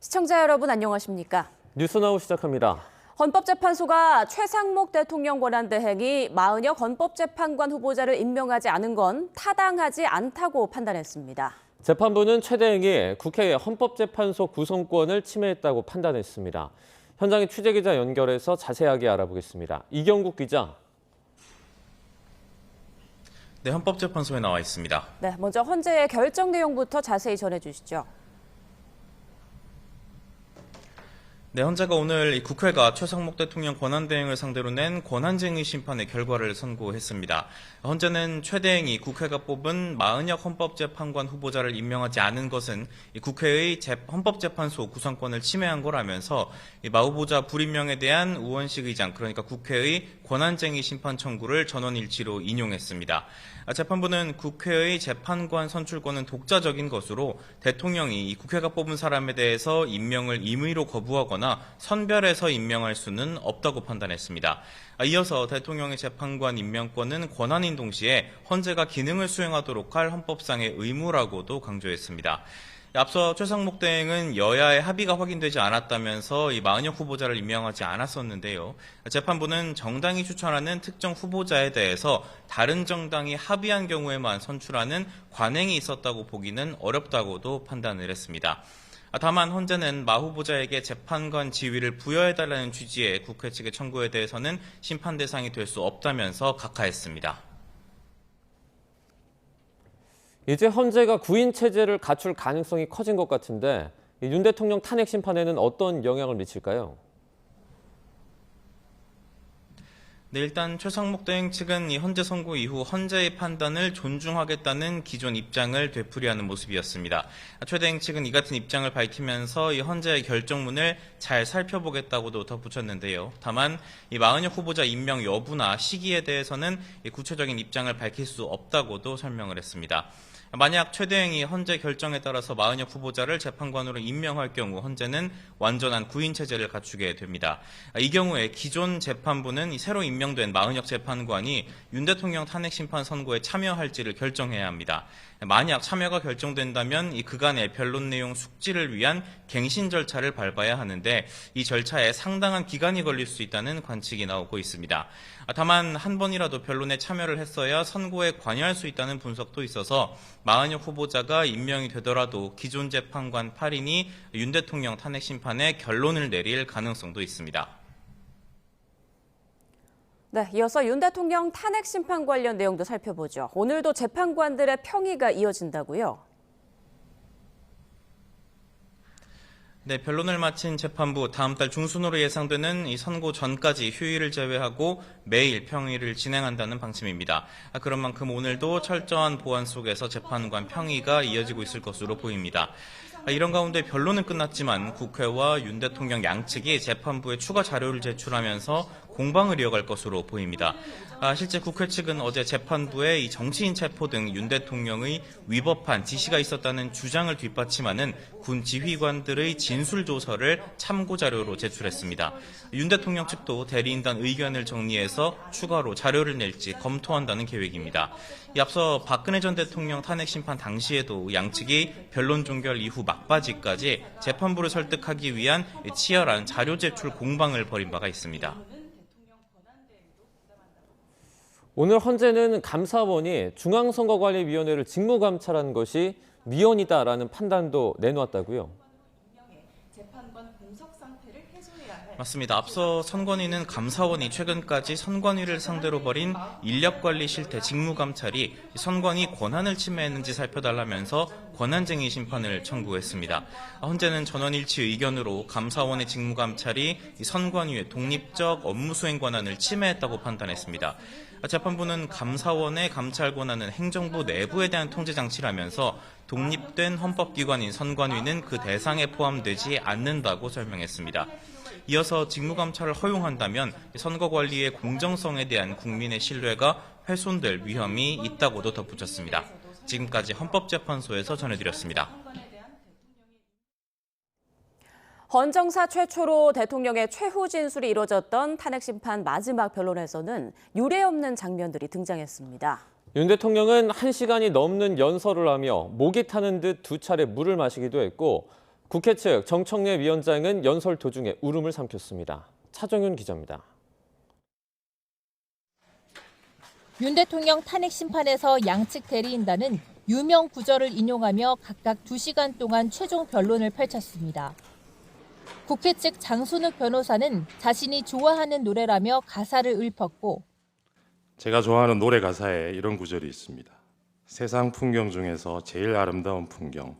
시청자 여러분 안녕하십니까? 뉴스나우 시작합니다. 헌법재판소가 최상목 대통령 권한대행이 마은혁 헌법재판관 후보자를 임명하지 않은 건 타당하지 않다고 판단했습니다. 재판부는 최 대행이 국회의 헌법재판소 구성권을 침해했다고 판단했습니다. 현장에 취재기자 연결해서 자세하게 알아보겠습니다. 이경국 기자. 네, 헌법재판소에 나와 있습니다. 네, 먼저 헌재의 결정 내용부터 자세히 전해주시죠. 네, 헌재가 오늘 국회가 최상목 대통령 권한대행을 상대로 낸 권한쟁의 심판의 결과를 선고했습니다. 헌재는 최 대행이 국회가 뽑은 마은혁 헌법재판관 후보자를 임명하지 않은 것은 국회의 헌법재판소 구성권을 침해한 거라면서 마 후보자 불임명에 대한 우원식 의장, 그러니까 국회의 권한쟁의 심판 청구를 전원일치로 인용했습니다. 재판부는 국회의 재판관 선출권은 독자적인 것으로 대통령이 국회가 뽑은 사람에 대해서 임명을 임의로 거부하거나 선별해서 임명할 수는 없다고 판단했습니다. 이어서 대통령의 재판관 임명권은 권한인 동시에 헌재가 기능을 수행하도록 할 헌법상의 의무라고도 강조했습니다. 앞서 최상목 대행은 여야의 합의가 확인되지 않았다면서 이 마은혁 후보자를 임명하지 않았었는데요. 재판부는 정당이 추천하는 특정 후보자에 대해서 다른 정당이 합의한 경우에만 선출하는 관행이 있었다고 보기는 어렵다고도 판단을 했습니다. 다만 헌재는 마 후보자에게 재판관 지위를 부여해달라는 취지의 국회 측의 청구에 대해서는 심판 대상이 될 수 없다면서 각하했습니다. 이제 헌재가 구인 체제를 갖출 가능성이 커진 것 같은데 윤 대통령 탄핵 심판에는 어떤 영향을 미칠까요? 네, 일단 최상목 대행 측은 이 헌재 선고 이후 헌재의 판단을 존중하겠다는 기존 입장을 되풀이하는 모습이었습니다. 최 대행 측은 이 같은 입장을 밝히면서 이 헌재의 결정문을 잘 살펴보겠다고도 덧붙였는데요. 다만 이 마은혁 후보자 임명 여부나 시기에 대해서는 구체적인 입장을 밝힐 수 없다고도 설명을 했습니다. 만약 최 대행이 헌재 결정에 따라서 마은혁 후보자를 재판관으로 임명할 경우 헌재는 완전한 구인 체제를 갖추게 됩니다. 이 경우에 기존 재판부는 새로 임명된 마은혁 재판관이 윤 대통령 탄핵 심판 선고에 참여할지를 결정해야 합니다. 만약 참여가 결정된다면 이 그간의 변론 내용 숙지를 위한 갱신 절차를 밟아야 하는데 이 절차에 상당한 기간이 걸릴 수 있다는 관측이 나오고 있습니다. 다만 한 번이라도 변론에 참여를 했어야 선고에 관여할 수 있다는 분석도 있어서 마은혁 후보자가 임명이 되더라도 기존 재판관 8인이 윤 대통령 탄핵 심판에 결론을 내릴 가능성도 있습니다. 네, 이어서 윤 대통령 탄핵 심판 관련 내용도 살펴보죠. 오늘도 재판관들의 평의가 이어진다고요? 네, 변론을 마친 재판부 다음 달 중순으로 예상되는 이 선고 전까지 휴일을 제외하고 매일 평의를 진행한다는 방침입니다. 그런 만큼 오늘도 철저한 보안 속에서 재판관 평의가 이어지고 있을 것으로 보입니다. 이런 가운데 변론은 끝났지만 국회와 윤 대통령 양측이 재판부에 추가 자료를 제출하면서 공방을 이어갈 것으로 보입니다. 실제 국회 측은 어제 재판부에 이 정치인 체포 등 윤 대통령의 위법한 지시가 있었다는 주장을 뒷받침하는 군 지휘관들의 진술 조서를 참고 자료로 제출했습니다. 윤 대통령 측도 대리인단 의견을 정리해서 추가로 자료를 낼지 검토한다는 계획입니다. 앞서 박근혜 전 대통령 탄핵 심판 당시에도 양측이 변론 종결 이후 막바지까지 재판부를 설득하기 위한 치열한 자료 제출 공방을 벌인 바가 있습니다. 오늘 헌재는 감사원이 중앙선거관리위원회를 직무감찰한 것이 위헌이다라는 판단도 내놓았다고요? 맞습니다. 앞서 선관위는 감사원이 최근까지 선관위를 상대로 벌인 인력관리 실태 직무감찰이 선관위 권한을 침해했는지 살펴달라면서 권한쟁의 심판을 청구했습니다. 헌재는 전원일치 의견으로 감사원의 직무감찰이 선관위의 독립적 업무 수행 권한을 침해했다고 판단했습니다. 재판부는 감사원의 감찰 권한은 행정부 내부에 대한 통제 장치라면서 독립된 헌법기관인 선관위는 그 대상에 포함되지 않는다고 설명했습니다. 이어서 직무감찰을 허용한다면 선거관리의 공정성에 대한 국민의 신뢰가 훼손될 위험이 있다고도 덧붙였습니다. 지금까지 헌법재판소에서 전해드렸습니다. 헌정사 최초로 대통령의 최후 진술이 이뤄졌던 탄핵심판 마지막 변론에서는 유례없는 장면들이 등장했습니다. 윤 대통령은 1시간이 넘는 연설을 하며 목이 타는 듯 두 차례 물을 마시기도 했고 국회 측 정청래 위원장은 연설 도중에 울음을 삼켰습니다. 차정윤 기자입니다. 윤 대통령 탄핵 심판에서 양측 대리인단은 유명 구절을 인용하며 각각 2시간 동안 최종 변론을 펼쳤습니다. 국회 측 장순욱 변호사는 자신이 좋아하는 노래라며 가사를 읊었고, 제가 좋아하는 노래 가사에 이런 구절이 있습니다. 세상 풍경 중에서 제일 아름다운 풍경,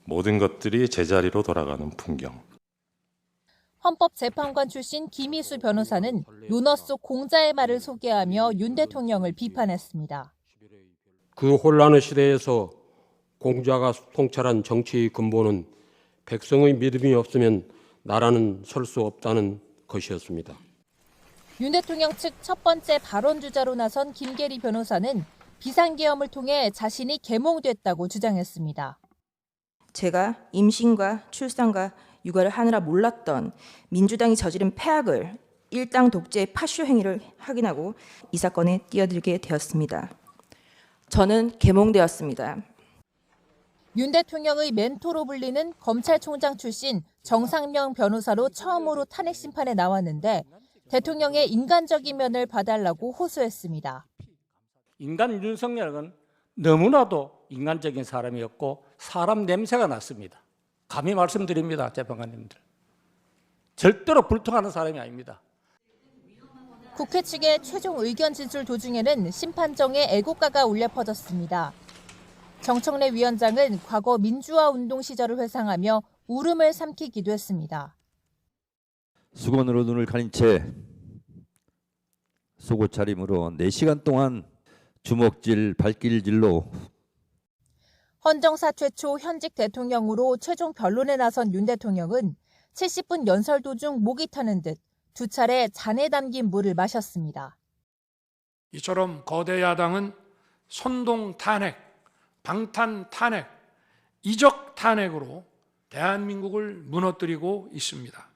모든 것들이 제자리로 돌아가는 풍경. 헌법재판관 출신 김희수 변호사는 논어 속 공자의 말을 소개하며 윤 대통령을 비판했습니다. 그 혼란의 시대에서 공자가 통찰한 정치의 근본은 백성의 믿음이 없으면 나라는 설 수 없다는 것이었습니다. 윤 대통령 측 첫 번째 발언 주자로 나선 김계리 변호사는 비상계엄을 통해 자신이 계몽됐다고 주장했습니다. 제가 임신과 출산과 육아를 하느라 몰랐던 민주당이 저지른 폐악을 일당 독재의 파쇼 행위를 확인하고 이 사건에 뛰어들게 되었습니다. 저는 계몽되었습니다. 윤 대통령의 멘토로 불리는 검찰총장 출신 정상명 변호사로 처음으로 탄핵 심판에 나왔는데 대통령의 인간적인 면을 봐달라고 호소했습니다. 인간 윤석열은 너무나도 인간적인 사람이었고 사람 냄새가 났습니다. 감히 말씀드립니다, 재판관님들. 절대로 불통하는 사람이 아닙니다. 국회 측의 최종 의견 진술 도중에는 심판정에 애국가가 울려 퍼졌습니다. 정청래 위원장은 과거 민주화 운동 시절을 회상하며 울음을 삼키기도 했습니다. 수건으로 눈을 가린 채 속옷 차림으로 4시간 동안 주먹질, 발길질로 헌정사 최초 현직 대통령으로 최종 변론에 나선 윤 대통령은 70분 연설 도중 목이 타는 듯 2차례 잔에 담긴 물을 마셨습니다. 이처럼 거대 야당은 선동 탄핵, 방탄 탄핵, 이적 탄핵으로 대한민국을 무너뜨리고 있습니다.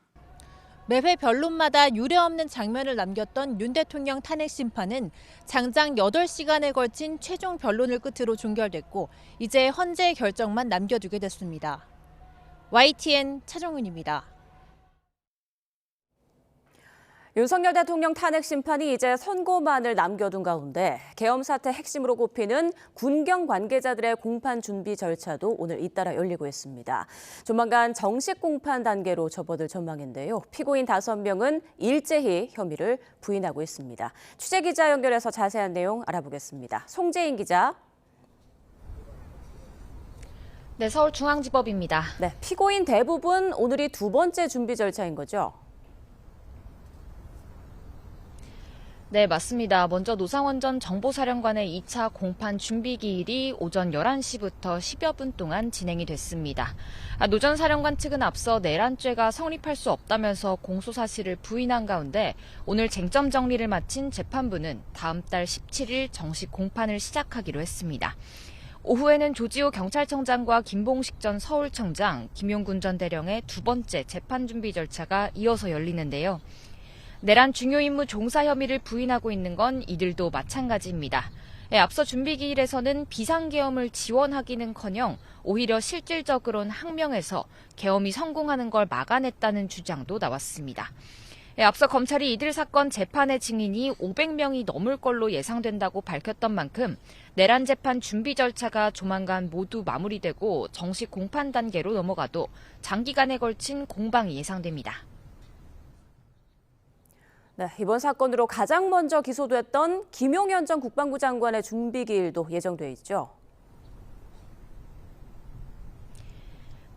매회 변론마다 유례없는 장면을 남겼던 윤 대통령 탄핵 심판은 장장 8시간에 걸친 최종 변론을 끝으로 종결됐고 이제 헌재의 결정만 남겨두게 됐습니다. YTN 차정윤입니다. 윤석열 대통령 탄핵 심판이 이제 선고만을 남겨둔 가운데 계엄 사태 핵심으로 꼽히는 군경 관계자들의 공판 준비 절차도 오늘 잇따라 열리고 있습니다. 조만간 정식 공판 단계로 접어들 전망인데요. 피고인 5명은 일제히 혐의를 부인하고 있습니다. 취재기자 연결해서 자세한 내용 알아보겠습니다. 송재인 기자. 네, 서울중앙지법입니다. 네, 피고인 대부분 오늘이 2번째 준비 절차인 거죠? 네, 맞습니다. 먼저 노상원 전 정보사령관의 2차 공판 준비 기일이 오전 11시부터 10여 분 동안 진행이 됐습니다. 노 전 사령관 측은 앞서 내란죄가 성립할 수 없다면서 공소 사실을 부인한 가운데 오늘 쟁점 정리를 마친 재판부는 다음 달 17일 정식 공판을 시작하기로 했습니다. 오후에는 조지호 경찰청장과 김봉식 전 서울청장, 김용군 전 대령의 2번째 재판 준비 절차가 이어서 열리는데요. 내란 중요 임무 종사 혐의를 부인하고 있는 건 이들도 마찬가지입니다. 앞서 준비기일에서는 비상계엄을 지원하기는커녕 오히려 실질적으론 항명해서 계엄이 성공하는 걸 막아냈다는 주장도 나왔습니다. 앞서 검찰이 이들 사건 재판의 증인이 500명이 넘을 걸로 예상된다고 밝혔던 만큼 내란 재판 준비 절차가 조만간 모두 마무리되고 정식 공판 단계로 넘어가도 장기간에 걸친 공방이 예상됩니다. 네, 이번 사건으로 가장 먼저 기소됐던 김용현 전 국방부 장관의 준비기일도 예정돼 있죠.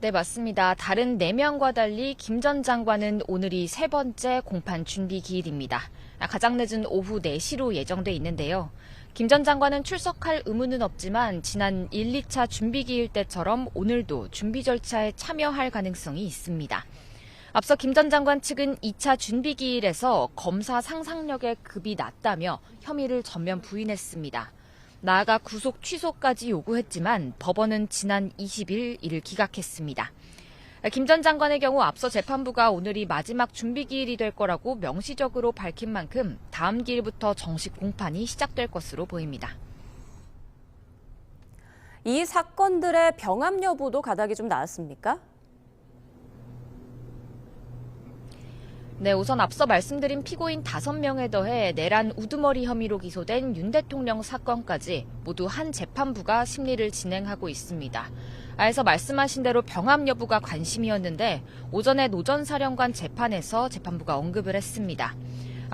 네, 맞습니다. 다른 4명과 달리 김 전 장관은 오늘이 3번째 공판 준비 기일입니다. 가장 늦은 오후 4시로 예정돼 있는데요. 김 전 장관은 출석할 의무는 없지만 지난 1, 2차 준비 기일 때처럼 오늘도 준비 절차에 참여할 가능성이 있습니다. 앞서 김 전 장관 측은 2차 준비 기일에서 검사 상상력의 급이 낮다며 혐의를 전면 부인했습니다. 나아가 구속 취소까지 요구했지만 법원은 지난 20일 이를 기각했습니다. 김 전 장관의 경우 앞서 재판부가 오늘이 마지막 준비 기일이 될 거라고 명시적으로 밝힌 만큼 다음 기일부터 정식 공판이 시작될 것으로 보입니다. 이 사건들의 병합 여부도 가닥이 좀 나왔습니까? 네, 우선 앞서 말씀드린 피고인 5명에 더해 내란 우두머리 혐의로 기소된 윤 대통령 사건까지 모두 한 재판부가 심리를 진행하고 있습니다. 아에서 말씀하신 대로 병합 여부가 관심이었는데 오전에 노 전 사령관 재판에서 재판부가 언급을 했습니다.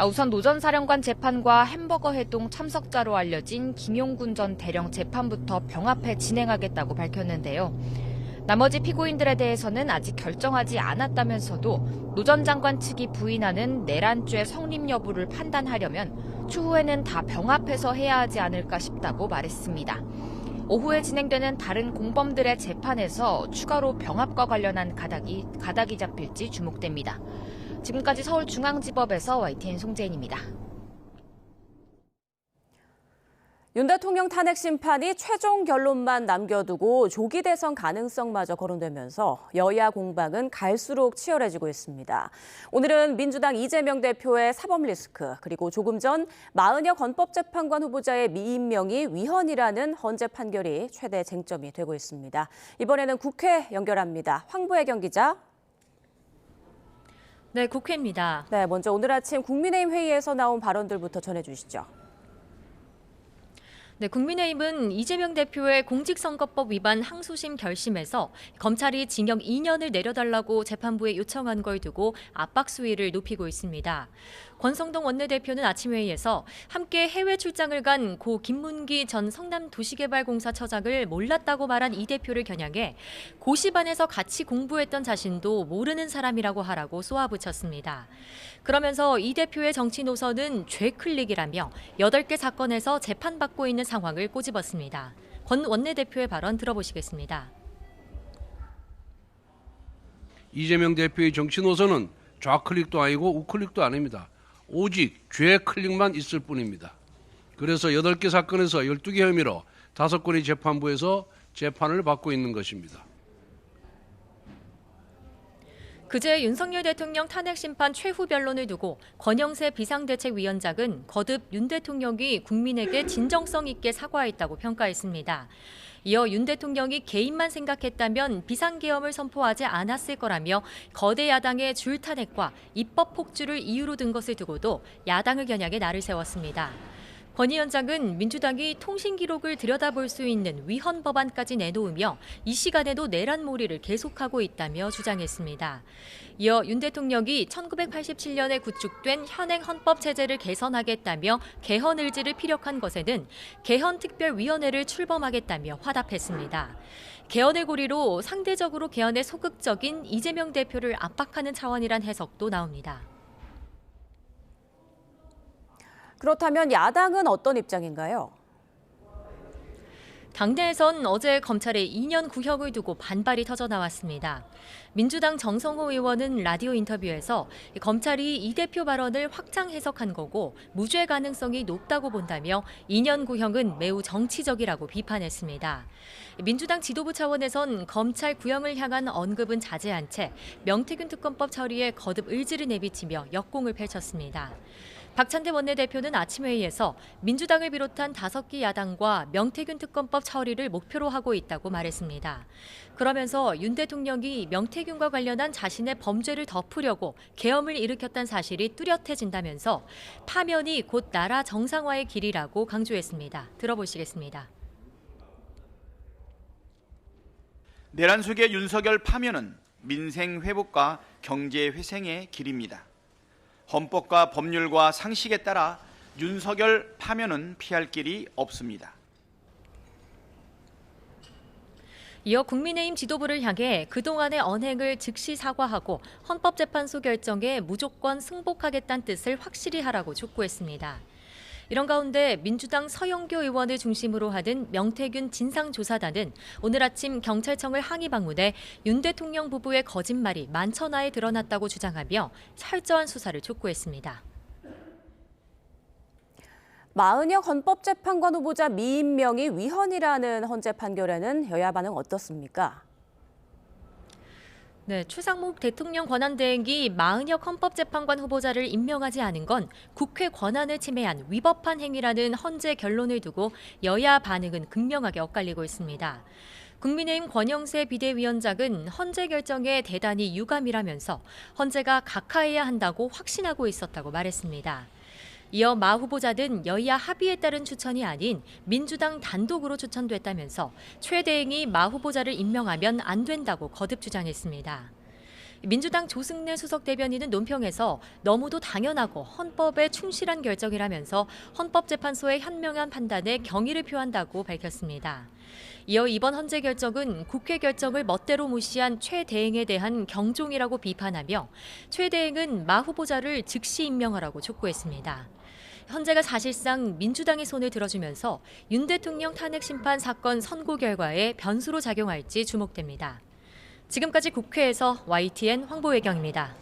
우선 노 전 사령관 재판과 햄버거 해동 참석자로 알려진 김용군 전 대령 재판부터 병합해 진행하겠다고 밝혔는데요. 나머지 피고인들에 대해서는 아직 결정하지 않았다면서도 노 전 장관 측이 부인하는 내란죄 성립 여부를 판단하려면 추후에는 다 병합해서 해야 하지 않을까 싶다고 말했습니다. 오후에 진행되는 다른 공범들의 재판에서 추가로 병합과 관련한 가닥이 잡힐지 주목됩니다. 지금까지 서울중앙지법에서 YTN 송재인입니다. 윤 대통령 탄핵 심판이 최종 결론만 남겨두고 조기 대선 가능성마저 거론되면서 여야 공방은 갈수록 치열해지고 있습니다. 오늘은 민주당 이재명 대표의 사법 리스크, 그리고 조금 전 마은혁 헌법재판관 후보자의 미임명이 위헌이라는 헌재 판결이 최대 쟁점이 되고 있습니다. 이번에는 국회 연결합니다. 황보혜경 기자. 네, 국회입니다. 네, 먼저 오늘 아침 국민의힘 회의에서 나온 발언들부터 전해주시죠. 네, 국민의힘은 이재명 대표의 공직선거법 위반 항소심 결심에서 검찰이 징역 2년을 내려달라고 재판부에 요청한 걸 두고 압박 수위를 높이고 있습니다. 권성동 원내대표는 아침 회의에서 함께 해외 출장을 간 고 김문기 전 성남도시개발공사 처장을 몰랐다고 말한 이 대표를 겨냥해 고시반에서 같이 공부했던 자신도 모르는 사람이라고 하라고 쏘아붙였습니다. 그러면서 이 대표의 정치 노선은 죄클릭이라며 8개 사건에서 재판받고 있는 상황을 꼬집었습니다. 권 원내대표의 발언 들어보시겠습니다. 이재명 대표의 정치 노선은 좌클릭도 아니고 우클릭도 아닙니다. 오직 죄클릭만 있을 뿐입니다. 그래서 8개 사건에서 12개 혐의로 5건의 재판부에서 재판을 받고 있는 것입니다. 그제 윤석열 대통령 탄핵 심판 최후 변론을 두고 권영세 비상대책위원장은 거듭 윤 대통령이 국민에게 진정성 있게 사과했다고 평가했습니다. 이어 윤 대통령이 개인만 생각했다면 비상계엄을 선포하지 않았을 거라며 거대 야당의 줄탄핵과 입법 폭주를 이유로 든 것을 두고도 야당을 겨냥해 날을 세웠습니다. 권 위원장은 민주당이 통신 기록을 들여다볼 수 있는 위헌 법안까지 내놓으며 이 시간에도 내란몰이를 계속하고 있다며 주장했습니다. 이어 윤 대통령이 1987년에 구축된 현행 헌법 체제를 개선하겠다며 개헌 의지를 피력한 것에는 개헌특별위원회를 출범하겠다며 화답했습니다. 개헌의 고리로 상대적으로 개헌에 소극적인 이재명 대표를 압박하는 차원이란 해석도 나옵니다. 그렇다면 야당은 어떤 입장인가요? 당내에선 어제 검찰의 2년 구형을 두고 반발이 터져나왔습니다. 민주당 정성호 의원은 라디오 인터뷰에서 검찰이 이 대표 발언을 확장 해석한 거고 무죄 가능성이 높다고 본다며 2년 구형은 매우 정치적이라고 비판했습니다. 민주당 지도부 차원에선 검찰 구형을 향한 언급은 자제한 채 명태균 특검법 처리에 거듭 의지를 내비치며 역공을 펼쳤습니다. 박찬대 원내대표는 아침 회의에서 민주당을 비롯한 5개 야당과 명태균 특검법 처리를 목표로 하고 있다고 말했습니다. 그러면서 윤 대통령이 명태균과 관련한 자신의 범죄를 덮으려고 계엄을 일으켰다는 사실이 뚜렷해진다면서 파면이 곧 나라 정상화의 길이라고 강조했습니다. 들어보시겠습니다. 내란 속의 윤석열 파면은 민생 회복과 경제 회생의 길입니다. 헌법과 법률과 상식에 따라 윤석열 파면은 피할 길이 없습니다. 이어 국민의힘 지도부를 향해 그동안의 언행을 즉시 사과하고 헌법재판소 결정에 무조건 승복하겠다는 뜻을 확실히 하라고 촉구했습니다. 이런 가운데 민주당 서영교 의원을 중심으로 하는 명태균 진상조사단은 오늘 아침 경찰청을 항의 방문해 윤 대통령 부부의 거짓말이 만천하에 드러났다고 주장하며 철저한 수사를 촉구했습니다. 마은혁 헌법재판관 후보자 미임명이 위헌이라는 헌재 판결에는 여야 반응 어떻습니까? 네, 최상목 대통령 권한대행이 마은혁 헌법재판관 후보자를 임명하지 않은 건 국회 권한을 침해한 위법한 행위라는 헌재 결론을 두고 여야 반응은 극명하게 엇갈리고 있습니다. 국민의힘 권영세 비대위원장은 헌재 결정에 대단히 유감이라면서 헌재가 각하해야 한다고 확신하고 있었다고 말했습니다. 이어 마 후보자는 여야 합의에 따른 추천이 아닌 민주당 단독으로 추천됐다면서 최 대행이 마 후보자를 임명하면 안 된다고 거듭 주장했습니다. 민주당 조승래 수석 대변인은 논평에서 너무도 당연하고 헌법에 충실한 결정이라면서 헌법재판소의 현명한 판단에 경의를 표한다고 밝혔습니다. 이어 이번 헌재 결정은 국회 결정을 멋대로 무시한 최 대행에 대한 경종이라고 비판하며 최 대행은 마 후보자를 즉시 임명하라고 촉구했습니다. 헌재가 사실상 민주당의 손을 들어주면서 윤 대통령 탄핵 심판 사건 선고 결과에 변수로 작용할지 주목됩니다. 지금까지 국회에서 YTN 황보혜경입니다.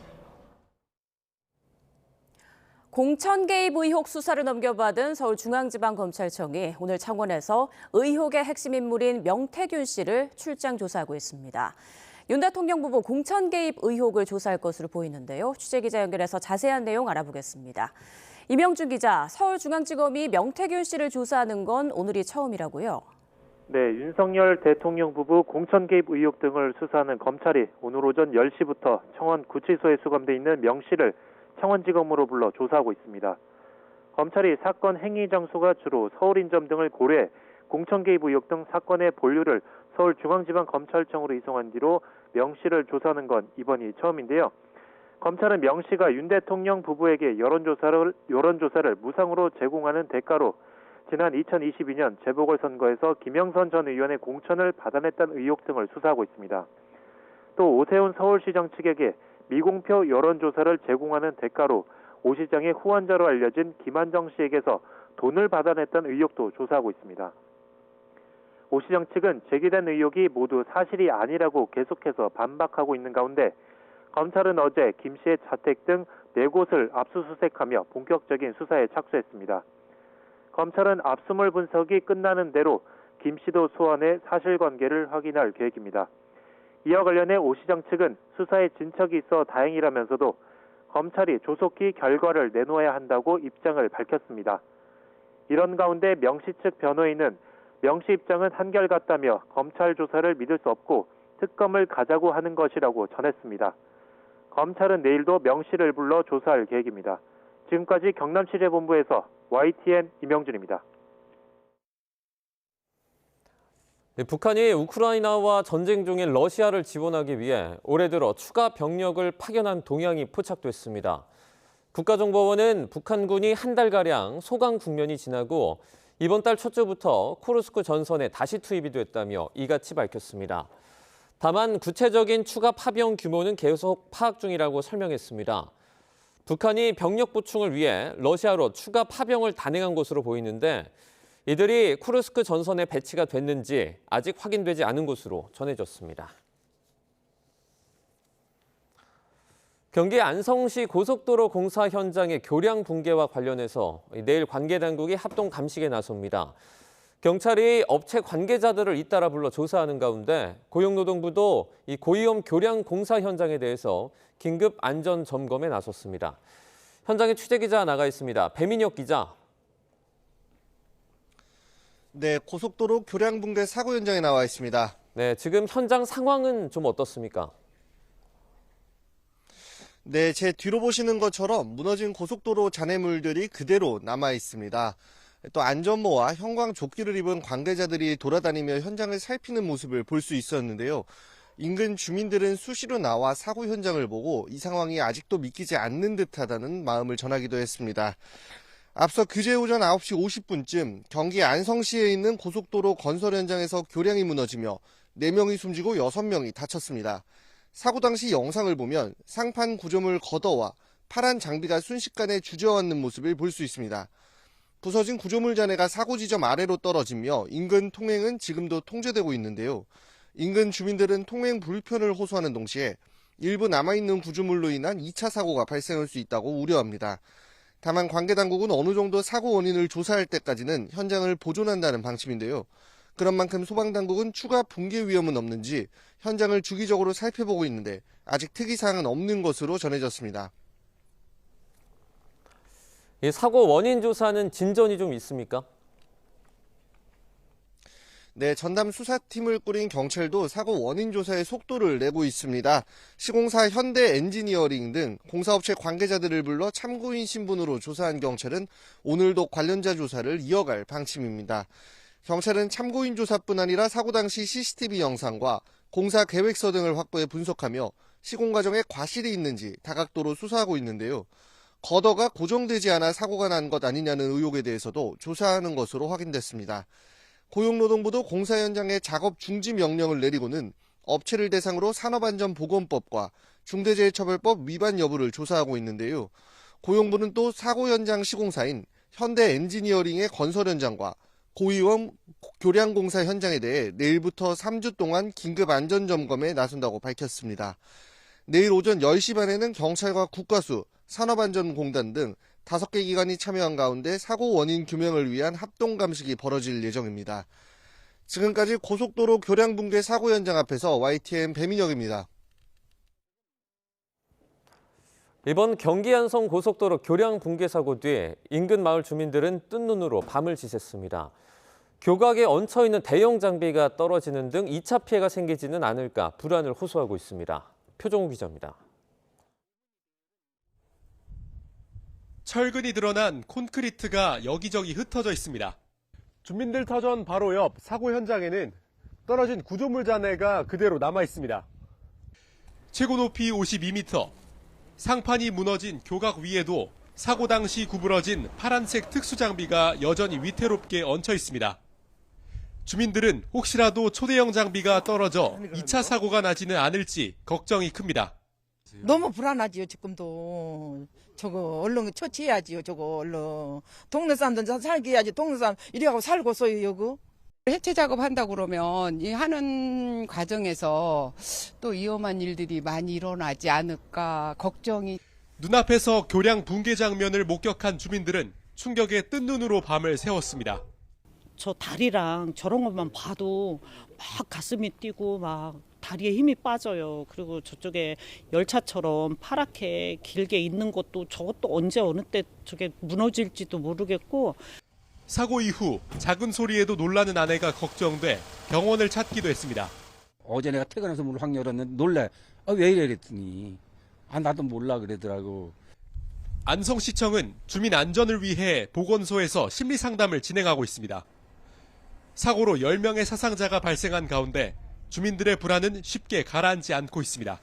공천 개입 의혹 수사를 넘겨받은 서울중앙지방검찰청이 오늘 창원에서 의혹의 핵심 인물인 명태균 씨를 출장 조사하고 있습니다. 윤 대통령 부부 공천 개입 의혹을 조사할 것으로 보이는데요. 취재기자 연결해서 자세한 내용 알아보겠습니다. 이명준 기자, 서울중앙지검이 명태균 씨를 조사하는 건 오늘이 처음이라고요? 네, 윤석열 대통령 부부 공천 개입 의혹 등을 수사하는 검찰이 오늘 오전 10시부터 청원 구치소에 수감돼 있는 명 씨를 창원지검으로 불러 조사하고 있습니다. 검찰이 사건 행위 장소가 주로 서울인점 등을 고려해 공천 개입 의혹 등 사건의 본류를 서울중앙지방검찰청으로 이송한 뒤로 명 씨를 조사하는 건 이번이 처음인데요. 검찰은 명 씨가 윤 대통령 부부에게 여론조사를 무상으로 제공하는 대가로 지난 2022년 재보궐선거에서 김영선 전 의원의 공천을 받아냈다는 의혹 등을 수사하고 있습니다. 또 오세훈 서울시장 측에게 미공표 여론조사를 제공하는 대가로 오 시장의 후원자로 알려진 김한정 씨에게서 돈을 받아냈다는 의혹도 조사하고 있습니다. 오 시장 측은 제기된 의혹이 모두 사실이 아니라고 계속해서 반박하고 있는 가운데 검찰은 어제 김 씨의 자택 등 4곳을 압수수색하며 본격적인 수사에 착수했습니다. 검찰은 압수물 분석이 끝나는 대로 김 씨도 소환해 사실관계를 확인할 계획입니다. 이와 관련해 오 시장 측은 수사에 진척이 있어 다행이라면서도 검찰이 조속히 결과를 내놓아야 한다고 입장을 밝혔습니다. 이런 가운데 명 씨 측 변호인은 명 씨 입장은 한결같다며 검찰 조사를 믿을 수 없고 특검을 가자고 하는 것이라고 전했습니다. 검찰은 내일도 명 씨를 불러 조사할 계획입니다. 지금까지 경남취재본부에서 YTN 이명준입니다. 북한이 우크라이나와 전쟁 중인 러시아를 지원하기 위해 올해 들어 추가 병력을 파견한 동향이 포착됐습니다. 국가정보원은 북한군이 한 달가량 소강 국면이 지나고 이번 달 초쯤부터 쿠르스크 전선에 다시 투입이 됐다며 이같이 밝혔습니다. 다만 구체적인 추가 파병 규모는 계속 파악 중이라고 설명했습니다. 북한이 병력 보충을 위해 러시아로 추가 파병을 단행한 것으로 보이는데 이들이 쿠르스크 전선에 배치가 됐는지 아직 확인되지 않은 것으로 전해졌습니다. 경기 안성시 고속도로 공사 현장의 교량 붕괴와 관련해서 내일 관계당국이 합동 감식에 나섭니다. 경찰이 업체 관계자들을 잇따라 불러 조사하는 가운데 고용노동부도 이 고위험 교량 공사 현장에 대해서 긴급 안전 점검에 나섰습니다. 현장에 취재기자 나가 있습니다. 배민혁 기자. 네, 고속도로 교량 붕괴 사고 현장에 나와 있습니다. 네, 지금 현장 상황은 좀 어떻습니까? 네, 제 뒤로 보시는 것처럼 무너진 고속도로 잔해물들이 그대로 남아 있습니다. 또 안전모와 형광 조끼를 입은 관계자들이 돌아다니며 현장을 살피는 모습을 볼 수 있었는데요. 인근 주민들은 수시로 나와 사고 현장을 보고 이 상황이 아직도 믿기지 않는 듯하다는 마음을 전하기도 했습니다. 앞서 그제 오전 9시 50분쯤 경기 안성시에 있는 고속도로 건설 현장에서 교량이 무너지며 4명이 숨지고 6명이 다쳤습니다. 사고 당시 영상을 보면 상판 구조물 걷어와 파란 장비가 순식간에 주저앉는 모습을 볼 수 있습니다. 부서진 구조물 잔해가 사고 지점 아래로 떨어지며 인근 통행은 지금도 통제되고 있는데요. 인근 주민들은 통행 불편을 호소하는 동시에 일부 남아있는 구조물로 인한 2차 사고가 발생할 수 있다고 우려합니다. 다만 관계당국은 어느 정도 사고 원인을 조사할 때까지는 현장을 보존한다는 방침인데요. 그런 만큼 소방당국은 추가 붕괴 위험은 없는지 현장을 주기적으로 살펴보고 있는데 아직 특이사항은 없는 것으로 전해졌습니다. 이 사고 원인 조사는 진전이 좀 있습니까? 네, 전담 수사팀을 꾸린 경찰도 사고 원인 조사에 속도를 내고 있습니다. 시공사 현대엔지니어링 등 공사업체 관계자들을 불러 참고인 신분으로 조사한 경찰은 오늘도 관련자 조사를 이어갈 방침입니다. 경찰은 참고인 조사뿐 아니라 사고 당시 CCTV 영상과 공사 계획서 등을 확보해 분석하며 시공 과정에 과실이 있는지 다각도로 수사하고 있는데요. 거더가 고정되지 않아 사고가 난 것 아니냐는 의혹에 대해서도 조사하는 것으로 확인됐습니다. 고용노동부도 공사 현장에 작업 중지 명령을 내리고는 업체를 대상으로 산업안전보건법과 중대재해처벌법 위반 여부를 조사하고 있는데요. 고용부는 또 사고 현장 시공사인 현대엔지니어링의 건설 현장과 고위험 교량공사 현장에 대해 내일부터 3주 동안 긴급 안전점검에 나선다고 밝혔습니다. 내일 오전 10시 반에는 경찰과 국가수, 산업안전공단 등 5개 기관이 참여한 가운데 사고 원인 규명을 위한 합동감식이 벌어질 예정입니다. 지금까지 고속도로 교량 붕괴 사고 현장 앞에서 YTN 배민혁입니다. 이번 경기 안성 고속도로 교량 붕괴 사고 뒤 인근 마을 주민들은 뜬 눈으로 밤을 지샜습니다. 교각에 얹혀있는 대형 장비가 떨어지는 등 2차 피해가 생기지는 않을까 불안을 호소하고 있습니다. 표정우 기자입니다. 철근이 드러난 콘크리트가 여기저기 흩어져 있습니다. 주민들 터전 바로 옆 사고 현장에는 떨어진 구조물 잔해가 그대로 남아 있습니다. 최고 높이 52m, 상판이 무너진 교각 위에도 사고 당시 구부러진 파란색 특수장비가 여전히 위태롭게 얹혀 있습니다. 주민들은 혹시라도 초대형 장비가 떨어져 2차 사고가 나지는 않을지 걱정이 큽니다. 너무 불안하지요, 지금도. 저거 얼른 처치해야지요, 저거 얼른. 동네 사람들 살게 해야지. 동네 사람 이래가고 살고서요, 여기. 해체 작업한다고 그러면 이 하는 과정에서 또 위험한 일들이 많이 일어나지 않을까 걱정이. 눈앞에서 교량 붕괴 장면을 목격한 주민들은 충격에 뜬 눈으로 밤을 새웠습니다. 저 다리랑 저런 것만 봐도 막 가슴이 뛰고 막 다리에 힘이 빠져요. 그리고 저쪽에 열차처럼 파랗게 길게 있는 것도 저것도 언제 어느 때 저게 무너질지도 모르겠고. 사고 이후 작은 소리에도 놀라는 아내가 걱정돼 병원을 찾기도 했습니다. 어제 내가 퇴근해서 문을 확 열었는데 놀래. 왜 이래 그랬더니 나도 몰라 그러더라고. 안성시청은 주민 안전을 위해 보건소에서 심리상담을 진행하고 있습니다. 사고로 10명의 사상자가 발생한 가운데 주민들의 불안은 쉽게 가라앉지 않고 있습니다.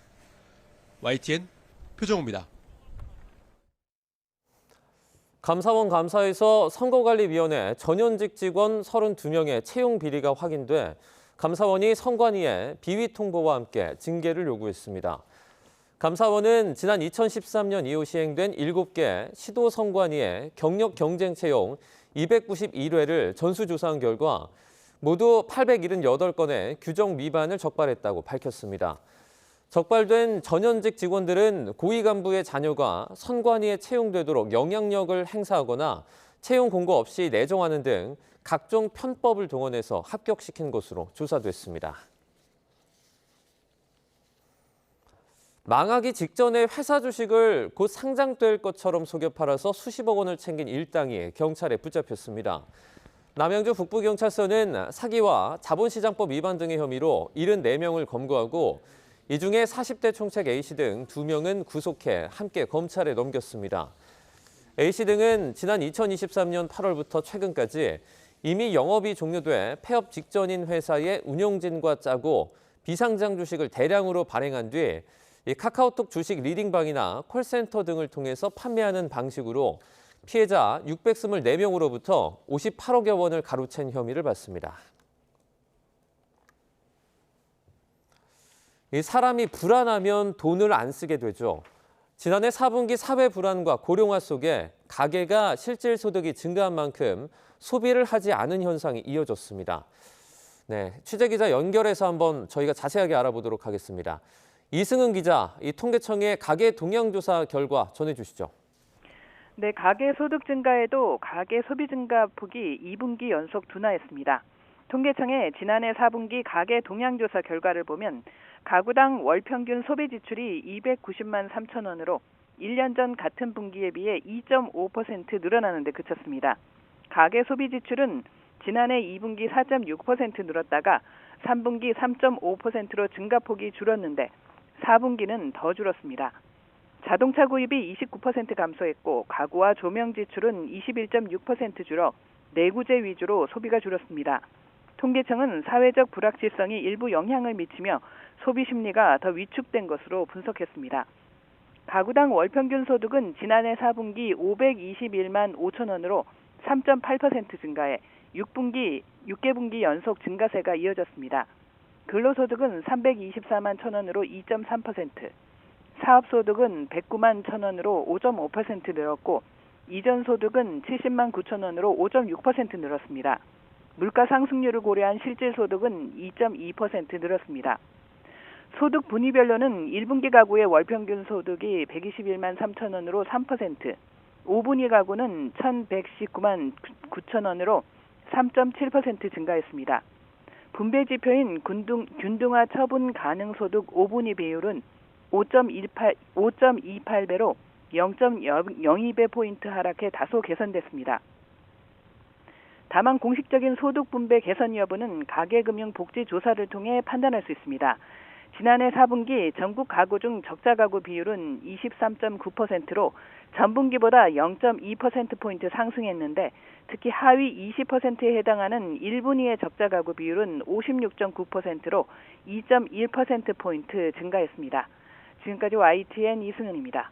YTN 표정우입니다. 감사원 감사에서 선거관리위원회 전현직 직원 32명의 채용 비리가 확인돼 감사원이 선관위에 비위 통보와 함께 징계를 요구했습니다. 감사원은 지난 2013년 이후 시행된 7개 시도 선관위의 경력 경쟁 채용 291회를 전수조사한 결과 모두 878건의 규정 위반을 적발했다고 밝혔습니다. 적발된 전현직 직원들은 고위 간부의 자녀가 선관위에 채용되도록 영향력을 행사하거나 채용 공고 없이 내정하는 등 각종 편법을 동원해서 합격시킨 것으로 조사됐습니다. 망하기 직전에 회사 주식을 곧 상장될 것처럼 속여 팔아서 수십억 원을 챙긴 일당이 경찰에 붙잡혔습니다. 남양주 북부경찰서는 사기와 자본시장법 위반 등의 혐의로 74명을 검거하고 이 중에 40대 총책 A씨 등 2명은 구속해 함께 검찰에 넘겼습니다. A씨 등은 지난 2023년 8월부터 최근까지 이미 영업이 종료돼 폐업 직전인 회사의 운용진과 짜고 비상장 주식을 대량으로 발행한 뒤 카카오톡 주식 리딩방이나 콜센터 등을 통해서 판매하는 방식으로 피해자 624명으로부터 58억여 원을 가로챈 혐의를 받습니다. 사람이 불안하면 돈을 안 쓰게 되죠. 지난해 4분기 사회 불안과 고령화 속에 가계가 실질 소득이 증가한 만큼 소비를 하지 않은 현상이 이어졌습니다. 네, 취재기자 연결해서 한번 저희가 자세하게 알아보도록 하겠습니다. 이승은 기자, 이 통계청의 가계 동향조사 결과 전해주시죠. 네, 가계 소득 증가에도 가계 소비 증가 폭이 2분기 연속 둔화했습니다. 통계청의 지난해 4분기 가계 동향조사 결과를 보면 가구당 월 평균 소비 지출이 290만 3천 원으로 1년 전 같은 분기에 비해 2.5% 늘어나는 데 그쳤습니다. 가계 소비 지출은 지난해 2분기 4.6% 늘었다가 3분기 3.5%로 증가폭이 줄었는데 4분기는 더 줄었습니다. 자동차 구입이 29% 감소했고 가구와 조명 지출은 21.6% 줄어 내구재 위주로 소비가 줄었습니다. 통계청은 사회적 불확실성이 일부 영향을 미치며 소비 심리가 더 위축된 것으로 분석했습니다. 가구당 월평균 소득은 지난해 4분기 521만 5천 원으로 3.8% 증가해 6개분기 연속 증가세가 이어졌습니다. 근로소득은 324만 천 원으로 2.3%, 사업소득은 109만 천 원으로 5.5% 늘었고 이전소득은 70만 9천 원으로 5.6% 늘었습니다. 물가 상승률을 고려한 실질소득은 2.2% 늘었습니다. 소득 분위별로는 1분기 가구의 월평균 소득이 121만 3천 원으로 3%, 5분기 가구는 1,119만 9천 원으로 3.7% 증가했습니다. 분배 지표인 균등화 처분 가능 소득 5분기 비율은 5.28배로 0.02배 포인트 하락해 다소 개선됐습니다. 다만 공식적인 소득 분배 개선 여부는 가계금융복지조사를 통해 판단할 수 있습니다. 지난해 4분기 전국 가구 중 적자 가구 비율은 23.9%로 전분기보다 0.2%포인트 상승했는데 특히 하위 20%에 해당하는 1분위의 적자 가구 비율은 56.9%로 2.1%포인트 증가했습니다. 지금까지 YTN 이승은입니다.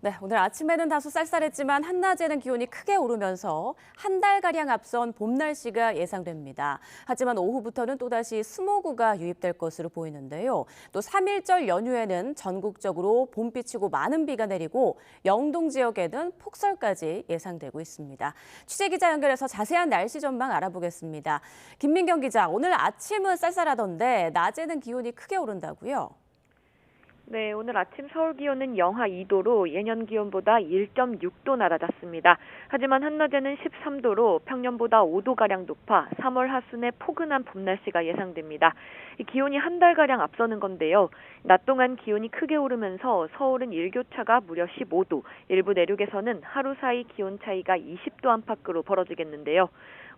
네, 오늘 아침에는 다소 쌀쌀했지만 한낮에는 기온이 크게 오르면서 한 달가량 앞선 봄 날씨가 예상됩니다. 하지만 오후부터는 또다시 스모그가 유입될 것으로 보이는데요. 또 3일절 연휴에는 전국적으로 봄비치고 많은 비가 내리고 영동 지역에는 폭설까지 예상되고 있습니다. 취재기자 연결해서 자세한 날씨 전망 알아보겠습니다. 김민경 기자, 오늘 아침은 쌀쌀하던데 낮에는 기온이 크게 오른다고요? 네, 오늘 아침 서울 기온은 영하 2도로 예년 기온보다 1.6도 낮아졌습니다. 하지만 한낮에는 13도로 평년보다 5도가량 높아 3월 하순에 포근한 봄 날씨가 예상됩니다. 이 기온이 한 달가량 앞서는 건데요. 낮 동안 기온이 크게 오르면서 서울은 일교차가 무려 15도, 일부 내륙에서는 하루 사이 기온 차이가 20도 안팎으로 벌어지겠는데요.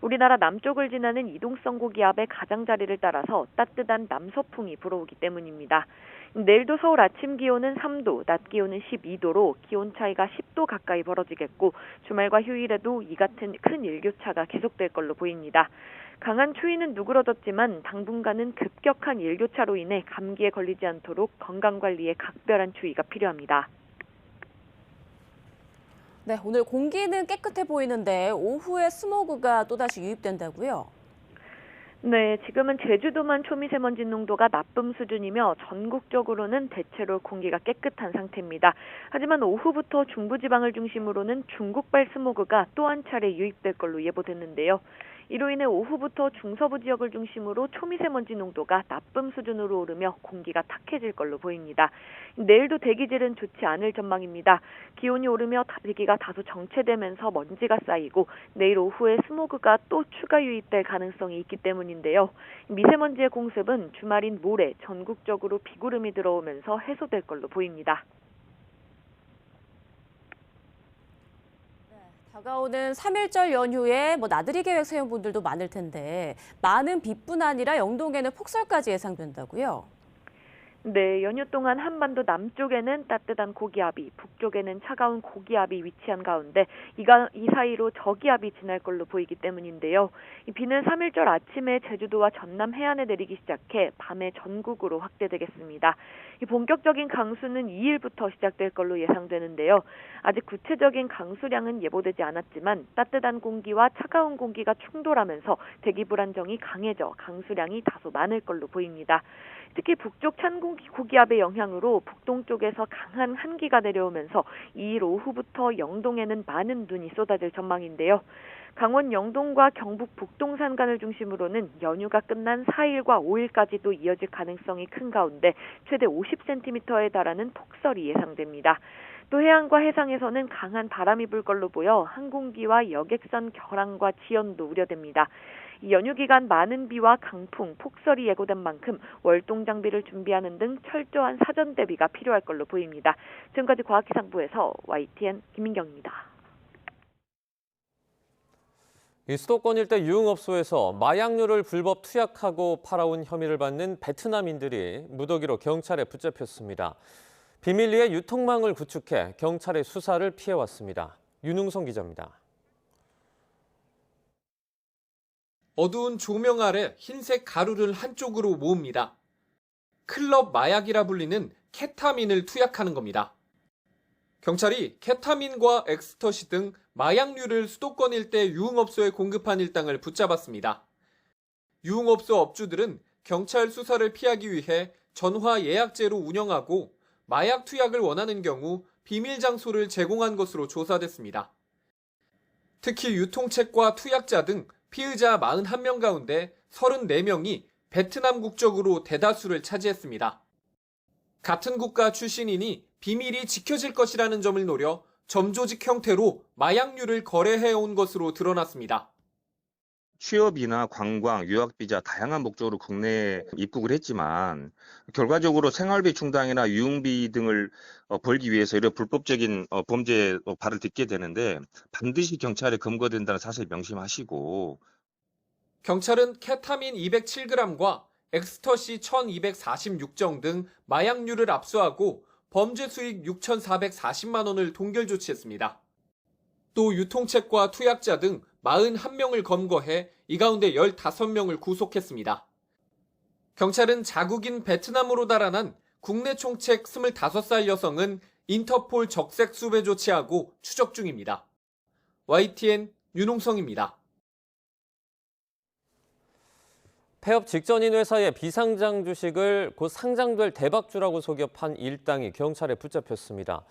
우리나라 남쪽을 지나는 이동성 고기압의 가장자리를 따라서 따뜻한 남서풍이 불어오기 때문입니다. 내일도 서울 아침 기온은 3도, 낮 기온은 12도로 기온 차이가 10도 가까이 벌어지겠고 주말과 휴일에도 이 같은 큰 일교차가 계속될 걸로 보입니다. 강한 추위는 누그러졌지만 당분간은 급격한 일교차로 인해 감기에 걸리지 않도록 건강관리에 각별한 주의가 필요합니다. 네, 오늘 공기는 깨끗해 보이는데 오후에 스모그가 또다시 유입된다고요? 네, 지금은 제주도만 초미세먼지 농도가 나쁨 수준이며 전국적으로는 대체로 공기가 깨끗한 상태입니다. 하지만 오후부터 중부지방을 중심으로는 중국발 스모그가 또 한 차례 유입될 걸로 예보됐는데요. 이로 인해 오후부터 중서부 지역을 중심으로 초미세먼지 농도가 나쁨 수준으로 오르며 공기가 탁해질 걸로 보입니다. 내일도 대기질은 좋지 않을 전망입니다. 기온이 오르며 대기가 다소 정체되면서 먼지가 쌓이고 내일 오후에 스모그가 또 추가 유입될 가능성이 있기 때문인데요. 미세먼지의 공습은 주말인 모레 전국적으로 비구름이 들어오면서 해소될 걸로 보입니다. 다가오는 3일절 연휴에 나들이 계획 세운 분들도 많을 텐데 많은 비뿐 아니라 영동에는 폭설까지 예상된다고요? 네, 연휴 동안 한반도 남쪽에는 따뜻한 고기압이, 북쪽에는 차가운 고기압이 위치한 가운데 이 사이로 저기압이 지날 걸로 보이기 때문인데요. 이 비는 3일절 아침에 제주도와 전남 해안에 내리기 시작해 밤에 전국으로 확대되겠습니다. 이 본격적인 강수는 2일부터 시작될 걸로 예상되는데요. 아직 구체적인 강수량은 예보되지 않았지만 따뜻한 공기와 차가운 공기가 충돌하면서 대기 불안정이 강해져 강수량이 다소 많을 걸로 보입니다. 특히 북쪽 찬 고기압의 영향으로 북동쪽에서 강한 한기가 내려오면서 2일 오후부터 영동에는 많은 눈이 쏟아질 전망인데요. 강원 영동과 경북 북동산간을 중심으로는 연휴가 끝난 4일과 5일까지도 이어질 가능성이 큰 가운데 최대 50cm에 달하는 폭설이 예상됩니다. 또 해안과 해상에서는 강한 바람이 불 걸로 보여 항공기와 여객선 결항과 지연도 우려됩니다. 이 연휴 기간 많은 비와 강풍, 폭설이 예고된 만큼 월동 장비를 준비하는 등 철저한 사전 대비가 필요할 걸로 보입니다. 지금까지 과학기상부에서 YTN 김민경입니다. 수도권 일대 유흥업소에서 마약류를 불법 투약하고 팔아온 혐의를 받는 베트남인들이 무더기로 경찰에 붙잡혔습니다. 비밀리에 유통망을 구축해 경찰의 수사를 피해왔습니다. 윤웅성 기자입니다. 어두운 조명 아래 흰색 가루를 한쪽으로 모읍니다. 클럽 마약이라 불리는 케타민을 투약하는 겁니다. 경찰이 케타민과 엑스터시 등 마약류를 수도권 일대 유흥업소에 공급한 일당을 붙잡았습니다. 유흥업소 업주들은 경찰 수사를 피하기 위해 전화 예약제로 운영하고 마약 투약을 원하는 경우 비밀 장소를 제공한 것으로 조사됐습니다. 특히 유통책과 투약자 등 피의자 41명 가운데 34명이 베트남 국적으로 대다수를 차지했습니다. 같은 국가 출신이니 비밀이 지켜질 것이라는 점을 노려 점조직 형태로 마약류를 거래해온 것으로 드러났습니다. 취업이나 관광, 유학비자 다양한 목적으로 국내에 입국을 했지만 결과적으로 생활비 충당이나 유흥비 등을 벌기 위해서 이런 불법적인 범죄에 발을 딛게 되는데 반드시 경찰에 검거된다는 사실 명심하시고. 경찰은 케타민 207g과 엑스터시 1246정 등 마약류를 압수하고 범죄 수익 6,440만 원을 동결 조치했습니다. 또 유통책과 투약자 등 41명을 검거해 이 가운데 15명을 구속했습니다. 경찰은 자국인 베트남으로 달아난 국내 총책 25살 여성은 인터폴 적색 수배 조치하고 추적 중입니다. YTN 윤홍성입니다. 폐업 직전인 회사의 비상장 주식을 곧 상장될 대박주라고 속여 판 일당이 경찰에 붙잡혔습니다.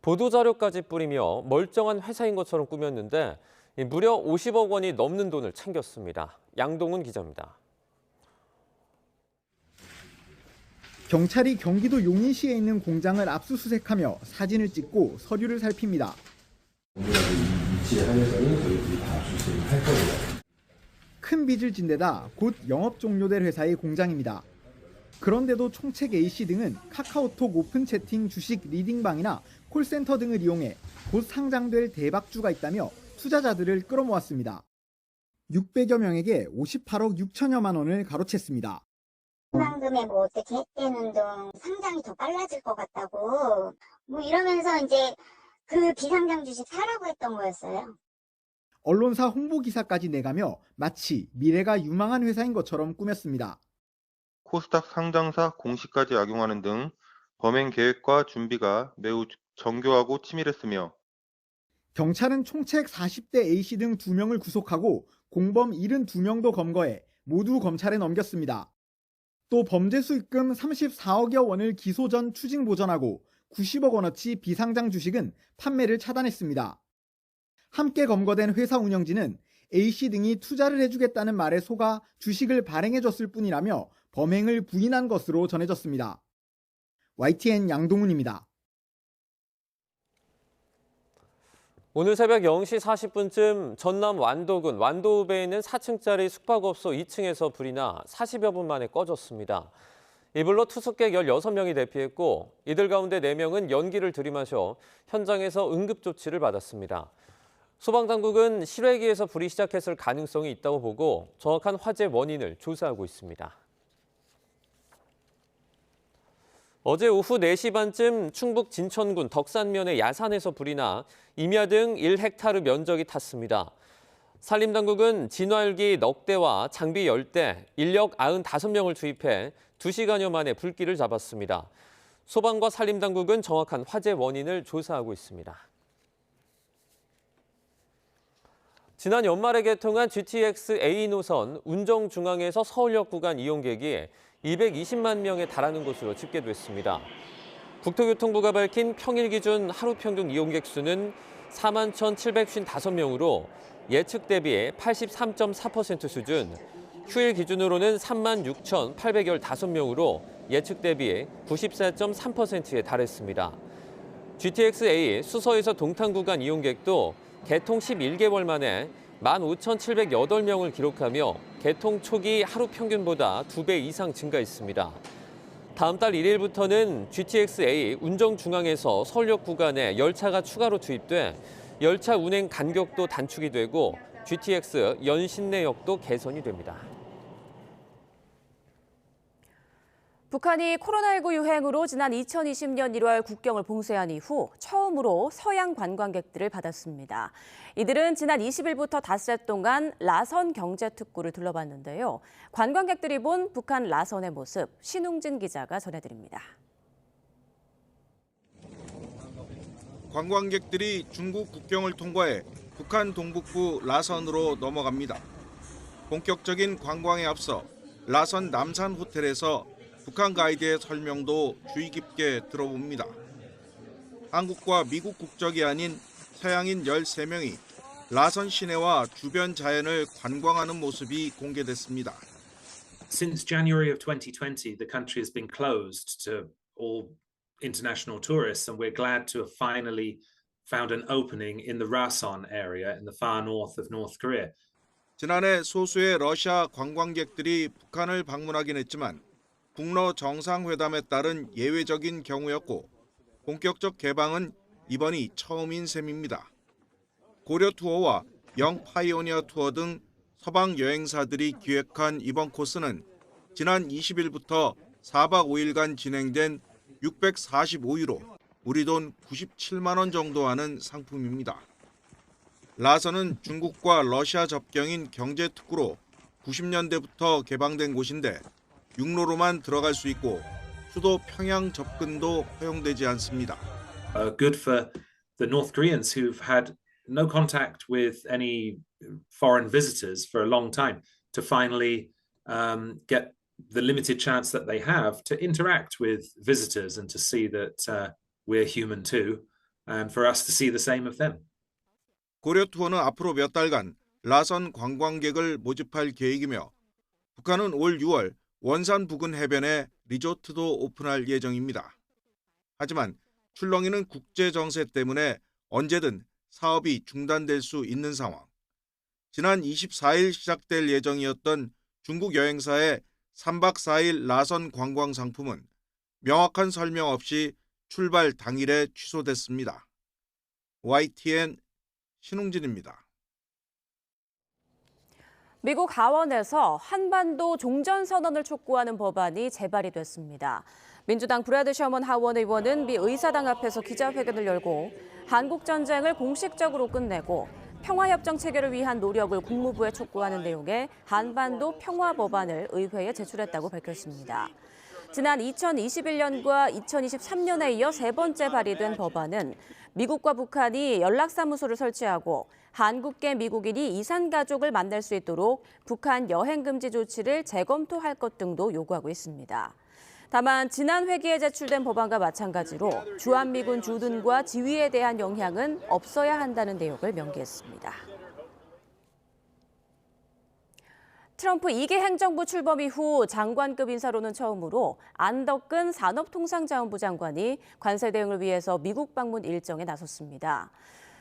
보도자료까지 뿌리며 멀쩡한 회사인 것처럼 꾸몄는데 무려 50억 원이 넘는 돈을 챙겼습니다. 양동훈 기자입니다. 경찰이 경기도 용인시에 있는 공장을 압수수색하며 사진을 찍고 서류를 살핍니다. 큰 빚을 진 데다 곧 영업 종료될 회사의 공장입니다. 그런데도 총책 A씨 등은 카카오톡 오픈 채팅 주식 리딩방이나 콜센터 등을 이용해 곧 상장될 대박주가 있다며 투자자들을 끌어모았습니다. 600여 명에게 58억 6천여만 원을 가로챘습니다. 희망금에 뭐 어떻게 했대는 등 상장이 더 빨라질 것 같다고 뭐 이러면서 이제 그 비상장 주식 사라고 했던 거였어요. 언론사 홍보기사까지 내가며 마치 미래가 유망한 회사인 것처럼 꾸몄습니다. 코스닥 상장사 공시까지 악용하는 등 범행 계획과 준비가 매우 정교하고 치밀했으며 경찰은 총책 40대 A씨 등 2명을 구속하고 공범 72명도 검거해 모두 검찰에 넘겼습니다. 또 범죄 수익금 34억여 원을 기소 전 추징 보전하고 90억 원어치 비상장 주식은 판매를 차단했습니다. 함께 검거된 회사 운영진은 A씨 등이 투자를 해주겠다는 말에 속아 주식을 발행해줬을 뿐이라며 범행을 부인한 것으로 전해졌습니다. YTN 양동훈입니다. 오늘 새벽 0시 40분쯤 전남 완도군 완도읍에 있는 4층짜리 숙박업소 2층에서 불이 나 40여 분 만에 꺼졌습니다. 이 불로 투숙객 16명이 대피했고 이들 가운데 4명은 연기를 들이마셔 현장에서 응급조치를 받았습니다. 소방당국은 실외기에서 불이 시작했을 가능성이 있다고 보고 정확한 화재 원인을 조사하고 있습니다. 어제 오후 4시 반쯤 충북 진천군 덕산면의 야산에서 불이 나 임야 등 1헥타르 면적이 탔습니다. 산림당국은 진화일기 넉 대와 장비 10대, 인력 95명을 투입해 2시간여 만에 불길을 잡았습니다. 소방과 산림당국은 정확한 화재 원인을 조사하고 있습니다. 지난 연말에 개통한 GTX A 노선 운정 중앙에서 서울역 구간 이용객이 220만 명에 달하는 것으로 집계됐습니다. 국토교통부가 밝힌 평일 기준 하루 평균 이용객 수는 41,755명으로 예측 대비 83.4% 수준, 휴일 기준으로는 36,815명으로 예측 대비 94.3%에 달했습니다. GTX-A 수서에서 동탄 구간 이용객도 개통 11개월 만에 15,708명을 기록하며 개통 초기 하루 평균보다 2배 이상 증가했습니다. 다음 달 1일부터는 GTX-A 운정 중앙에서 서울역 구간에 열차가 추가로 투입돼 열차 운행 간격도 단축이 되고 GTX 연신내역도 개선이 됩니다. 북한이 코로나19 유행으로 지난 2020년 1월 국경을 봉쇄한 이후 처음으로 서양 관광객들을 받았습니다. 이들은 지난 20일부터 닷새 동안 라선 경제특구를 둘러봤는데요. 관광객들이 본 북한 라선의 모습, 신웅진 기자가 전해드립니다. 관광객들이 중국 국경을 통과해 북한 동북부 라선으로 넘어갑니다. 본격적인 관광에 앞서 라선 남산 호텔에서 북한 가이드의 설명도 주의 깊게 들어봅니다. 한국과 미국 국적이 아닌 서양인 13명이 라선 시내와 주변 자연을 관광하는 모습이 공개됐습니다. Since January of 2020, the country has been closed to all international tourists, and we're glad to have finally found an opening in the Rason area in the far north of North Korea. 지난해 소수의 러시아 관광객들이 북한을 방문하긴 했지만 북러 정상회담에 따른 예외적인 경우였고 본격적 개방은 이번이 처음인 셈입니다. 고려 투어와 영 파이오니어 투어 등 서방 여행사들이 기획한 이번 코스는 지난 20일부터 4박 5일간 진행된 645유로, 우리 돈 97만 원 정도 하는 상품입니다. 라선은 중국과 러시아 접경인 경제특구로 90년대부터 개방된 곳인데 육로로만 들어갈 수 있고 수도 평양 접근도 허용되지 않습니다. Good for the North Koreans who've had no contact with any foreign visitors for a long time to finally get the limited chance that they have to interact with visitors and to see that we're human too, and for us to see the same of them. 고려 투어는 앞으로 몇 달간 라선 관광객을 모집할 계획이며 북한은 올 6월 원산 부근 해변에 리조트도 오픈할 예정입니다. 하지만 출렁이는 국제 정세 때문에 언제든 사업이 중단될 수 있는 상황. 지난 24일 시작될 예정이었던 중국 여행사의 3박 4일 라선 관광 상품은 명확한 설명 없이 출발 당일에 취소됐습니다. YTN 신웅진입니다. 미국 하원에서 한반도 종전선언을 촉구하는 법안이 제발이 됐습니다. 민주당 브래드 셔먼 하원 의원은 미 의사당 앞에서 기자회견을 열고 한국전쟁을 공식적으로 끝내고 평화협정 체결을 위한 노력을 국무부에 촉구하는 내용의 한반도 평화법안을 의회에 제출했다고 밝혔습니다. 지난 2021년과 2023년에 이어 세 번째 발의된 법안은 미국과 북한이 연락사무소를 설치하고 한국계 미국인이 이산 가족을 만날 수 있도록 북한 여행 금지 조치를 재검토할 것 등도 요구하고 있습니다. 다만 지난 회기에 제출된 법안과 마찬가지로 주한미군 주둔과 지휘에 대한 영향은 없어야 한다는 내용을 명기했습니다. 트럼프 2기 행정부 출범 이후 장관급 인사로는 처음으로 안덕근 산업통상자원부 장관이 관세 대응을 위해서 미국 방문 일정에 나섰습니다.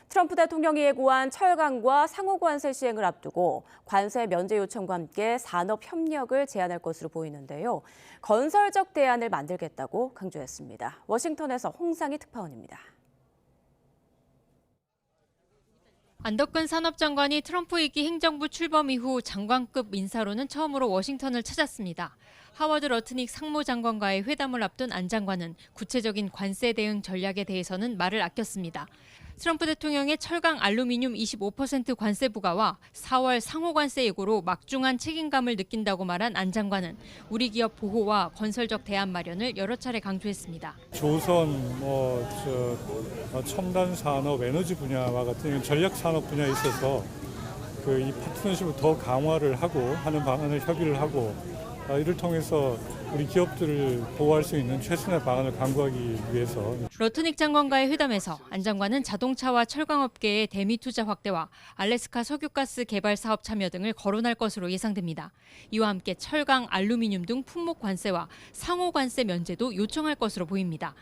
트럼프 대통령이 예고한 철강과 상호관세 시행을 앞두고 관세 면제 요청과 함께 산업 협력을 제안할 것으로 보이는데요. 건설적 대안을 만들겠다고 강조했습니다. 워싱턴에서 홍상희 특파원입니다. 안덕근 산업장관이 트럼프 2기 행정부 출범 이후 장관급 인사로는 처음으로 워싱턴을 찾았습니다. 하워드 러트닉 상무장관과의 회담을 앞둔 안 장관은 구체적인 관세 대응 전략에 대해서는 말을 아꼈습니다. 트럼프 대통령의 철강 알루미늄 25% 관세 부과와 4월 상호관세 예고로 막중한 책임감을 느낀다고 말한 안 장관은 우리 기업 보호와 건설적 대안 마련을 여러 차례 강조했습니다. 조선, 첨단 산업, 에너지 분야와 같은 전략 산업 분야에 있어서 이 파트너십을 더 강화를 하고 하는 방안을 협의를 하고 이를 통해서 우리 기업들을 보호할 수 있는 최선의 방안을 강구하기 위해서 러트닉 장관과의 회담에서 안 장관은 자동차와 철강업계의 대미 투자 확대와 알래스카 석유가스 개발 사업 참여 등을 거론할 것으로 예상됩니다. 이와 함께 철강, 알루미늄 등 품목 관세와 상호 관세 면제도 요청할 것으로 보입니다.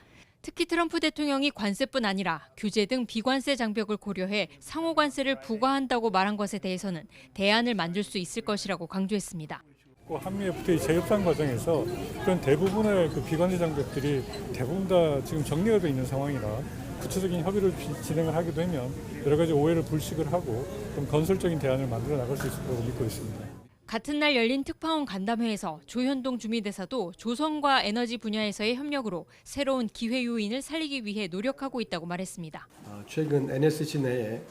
특히 트럼프 대통령이 관세뿐 아니라 규제 등 비관세 장벽을 고려해 상호 관세를 부과한다고 말한 것에 대해서는 대안을 만들 수 있을 것이라고 강조했습니다. 한미 FTA 재협상 과정에서 그런 대부분의 그 비관세 장벽들이 대부분 다 지금 정리가 돼 있는 상황이라 구체적인 협의를 진행을 하게 되면 여러 가지 오해를 불식을 하고 좀 건설적인 대안을 만들어 나갈 수 있을 거라고 믿고 있습니다. 같은 날 열린 특파원 간담회에서 조현동 주미대사도 조선과 에너지 분야에서의 협력으로 새로운 기회 요인을 살리기 위해 노력하고 있다고 말했습니다. 최근 NSC 내에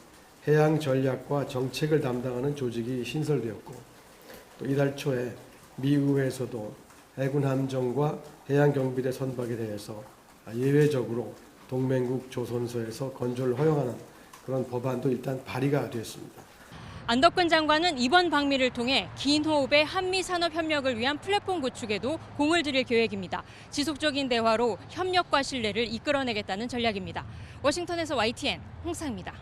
해양 전략과 정책을 담당하는 조직이 신설되었고 또 이달 초에 미 의회에서도 해군 함정과 해양 경비대 선박에 대해서 예외적으로 동맹국 조선소에서 건조를 허용하는 그런 법안도 일단 발의가 되었습니다. 안덕근 장관은 이번 방미를 통해 긴 호흡의 한미 산업 협력을 위한 플랫폼 구축에도 공을 들일 계획입니다. 지속적인 대화로 협력과 신뢰를 이끌어내겠다는 전략입니다. 워싱턴에서 YTN 홍상입니다.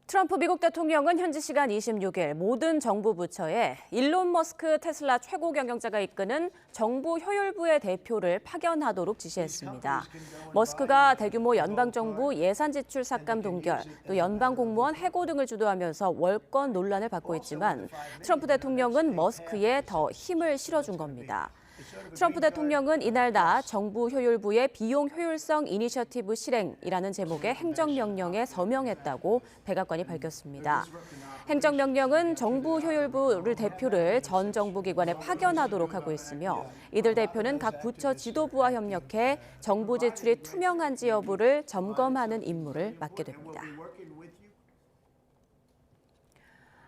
트럼프 미국 대통령은 현지 시간 26일 모든 정부 부처에 일론 머스크 테슬라 최고 경영자가 이끄는 정부 효율부의 대표를 파견하도록 지시했습니다. 머스크가 대규모 연방정부 예산 지출 삭감 동결, 또 연방 공무원 해고 등을 주도하면서 월권 논란을 받고 있지만 트럼프 대통령은 머스크에 더 힘을 실어준 겁니다. 트럼프 대통령은 이날 낮 정부 효율부의 비용 효율성 이니셔티브 실행이라는 제목의 행정명령에 서명했다고 백악관이 밝혔습니다. 행정명령은 정부 효율부를 대표를 전 정부기관에 파견하도록 하고 있으며 이들 대표는 각 부처 지도부와 협력해 정부 지출이 투명한지 여부를 점검하는 임무를 맡게 됩니다.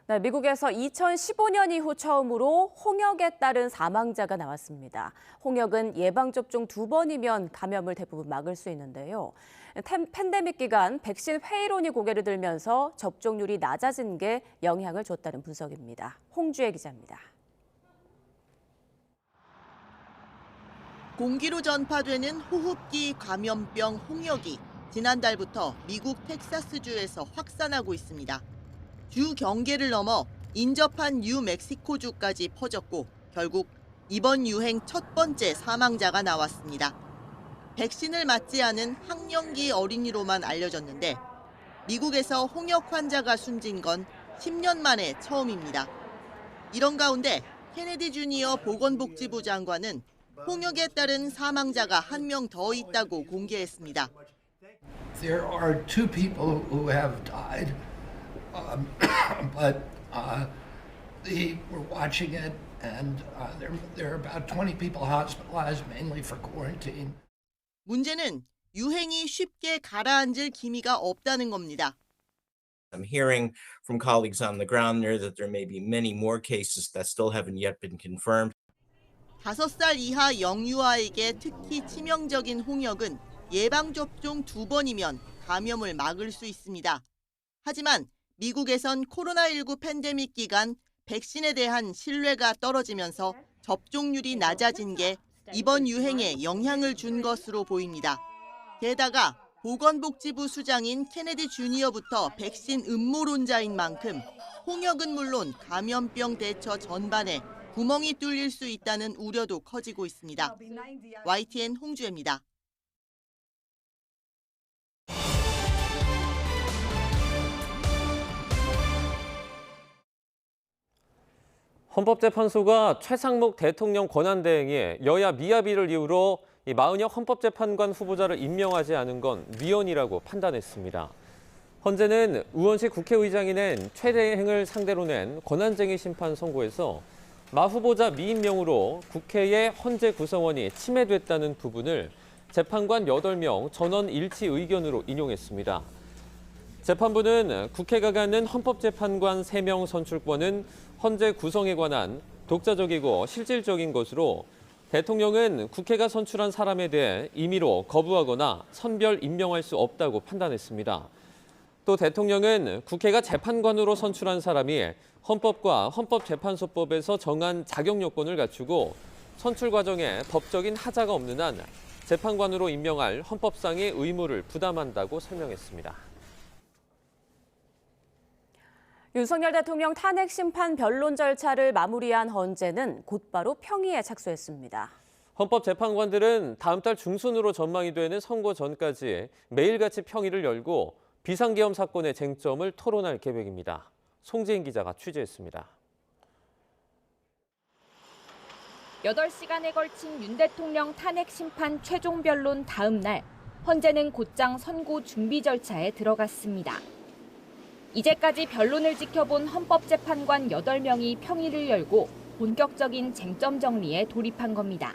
네, 미국에서 2015년 이후 처음으로 홍역에 따른 사망자가 나왔습니다. 홍역은 예방접종 2번이면 감염을 대부분 막을 수 있는데요. 팬데믹 기간 백신 회의론이 고개를 들면서 접종률이 낮아진 게 영향을 줬다는 분석입니다. 홍주혜 기자입니다. 공기로 전파되는 호흡기 감염병 홍역이 지난달부터 미국 텍사스주에서 확산하고 있습니다. 주 경계를 넘어 인접한 뉴멕시코주까지 퍼졌고 결국 이번 유행 첫 번째 사망자가 나왔습니다. 백신을 맞지 않은 학령기 어린이로만 알려졌는데 미국에서 홍역 환자가 숨진 건 10년 만에 처음입니다. 이런 가운데 케네디 주니어 보건복지부 장관은 홍역에 따른 사망자가 한 명 더 있다고 공개했습니다. There are 2 people who have died. But we're watching it, and there are about 20 people hospitalized, mainly for quarantine. 문제는 유행이 쉽게 가라앉을 기미가 없다는 겁니다. I'm hearing from colleagues on the ground there that there may be many more cases that still haven't yet been confirmed. 5살 이하 영유아에게 특히 치명적인 홍역은 예방접종 2번이면 감염을 막을 수 있습니다. 하지만 미국에선 코로나19 팬데믹 기간 백신에 대한 신뢰가 떨어지면서 접종률이 낮아진 게 이번 유행에 영향을 준 것으로 보입니다. 게다가 보건복지부 수장인 케네디 주니어부터 백신 음모론자인 만큼 홍역은 물론 감염병 대처 전반에 구멍이 뚫릴 수 있다는 우려도 커지고 있습니다. YTN 홍주혜입니다. 헌법재판소가 최상목 대통령 권한대행에 여야 미합의를 이유로 마은혁 헌법재판관 후보자를 임명하지 않은 건 위헌이라고 판단했습니다. 헌재는 우원식 국회의장이 낸 최대행을 상대로 낸 권한쟁의 심판 선고에서 마 후보자 미임명으로 국회의 헌재 구성원이 침해됐다는 부분을 재판관 8명 전원 일치 의견으로 인용했습니다. 재판부는 국회가 갖는 헌법재판관 3명 선출권은 헌재 구성에 관한 독자적이고 실질적인 것으로 대통령은 국회가 선출한 사람에 대해 임의로 거부하거나 선별 임명할 수 없다고 판단했습니다. 또 대통령은 국회가 재판관으로 선출한 사람이 헌법과 헌법재판소법에서 정한 자격 요건을 갖추고 선출 과정에 법적인 하자가 없는 한 재판관으로 임명할 헌법상의 의무를 부담한다고 설명했습니다. 윤석열 대통령 탄핵 심판 변론 절차를 마무리한 헌재는 곧바로 평의에 착수했습니다. 헌법재판관들은 다음 달 중순으로 전망이 되는 선고 전까지 매일같이 평의를 열고 비상계엄 사건의 쟁점을 토론할 계획입니다. 송지인 기자가 취재했습니다. 8시간에 걸친 윤 대통령 탄핵 심판 최종 변론 다음 날, 헌재는 곧장 선고 준비 절차에 들어갔습니다. 이제까지 변론을 지켜본 헌법재판관 8명이 평의를 열고 본격적인 쟁점 정리에 돌입한 겁니다.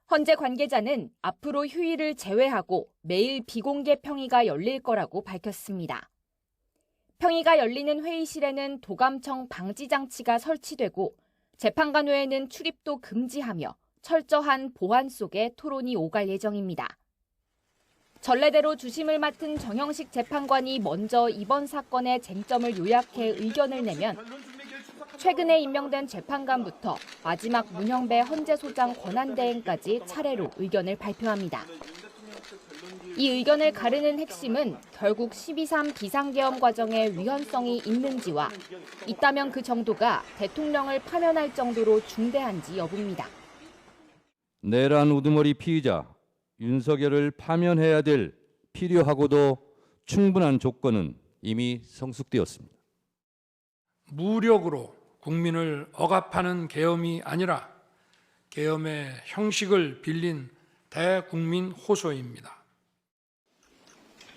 헌재 관계자는 앞으로 휴일을 제외하고 매일 비공개 평의가 열릴 거라고 밝혔습니다. 평의가 열리는 회의실에는 도감청 방지 장치가 설치되고 재판관 외에는 출입도 금지하며 철저한 보안 속에 토론이 오갈 예정입니다. 전례대로 주심을 맡은 정형식 재판관이 먼저 이번 사건의 쟁점을 요약해 의견을 내면 최근에 임명된 재판관부터 마지막 문형배 헌재소장 권한대행까지 차례로 의견을 발표합니다. 이 의견을 가르는 핵심은 결국 12.3 비상계엄 과정의 위헌성이 있는지와 있다면 그 정도가 대통령을 파면할 정도로 중대한지 여부입니다. 내란 우두머리 피의자 윤석열을 파면해야 될 필요하고도 충분한 조건은 이미 성숙되었습니다. 무력으로 국민을 억압하는 계엄이 아니라 계엄의 형식을 빌린 대국민 호소입니다.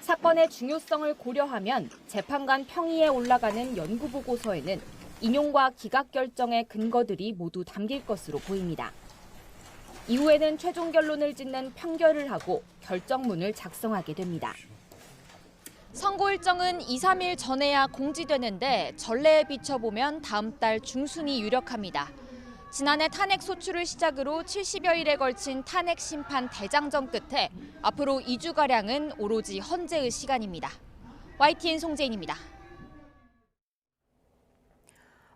사건의 중요성을 고려하면 재판관 평의에 올라가는 연구보고서에는 인용과 기각 결정의 근거들이 모두 담길 것으로 보입니다. 이후에는 최종 결론을 짓는 판결을 하고 결정문을 작성하게 됩니다. 선고 일정은 2, 3일 전에야 공지되는데 전례에 비춰보면 다음 달 중순이 유력합니다. 지난해 탄핵 소추를 시작으로 70여일에 걸친 탄핵 심판 대장정 끝에 앞으로 2주가량은 오로지 헌재의 시간입니다. YTN 송재인입니다.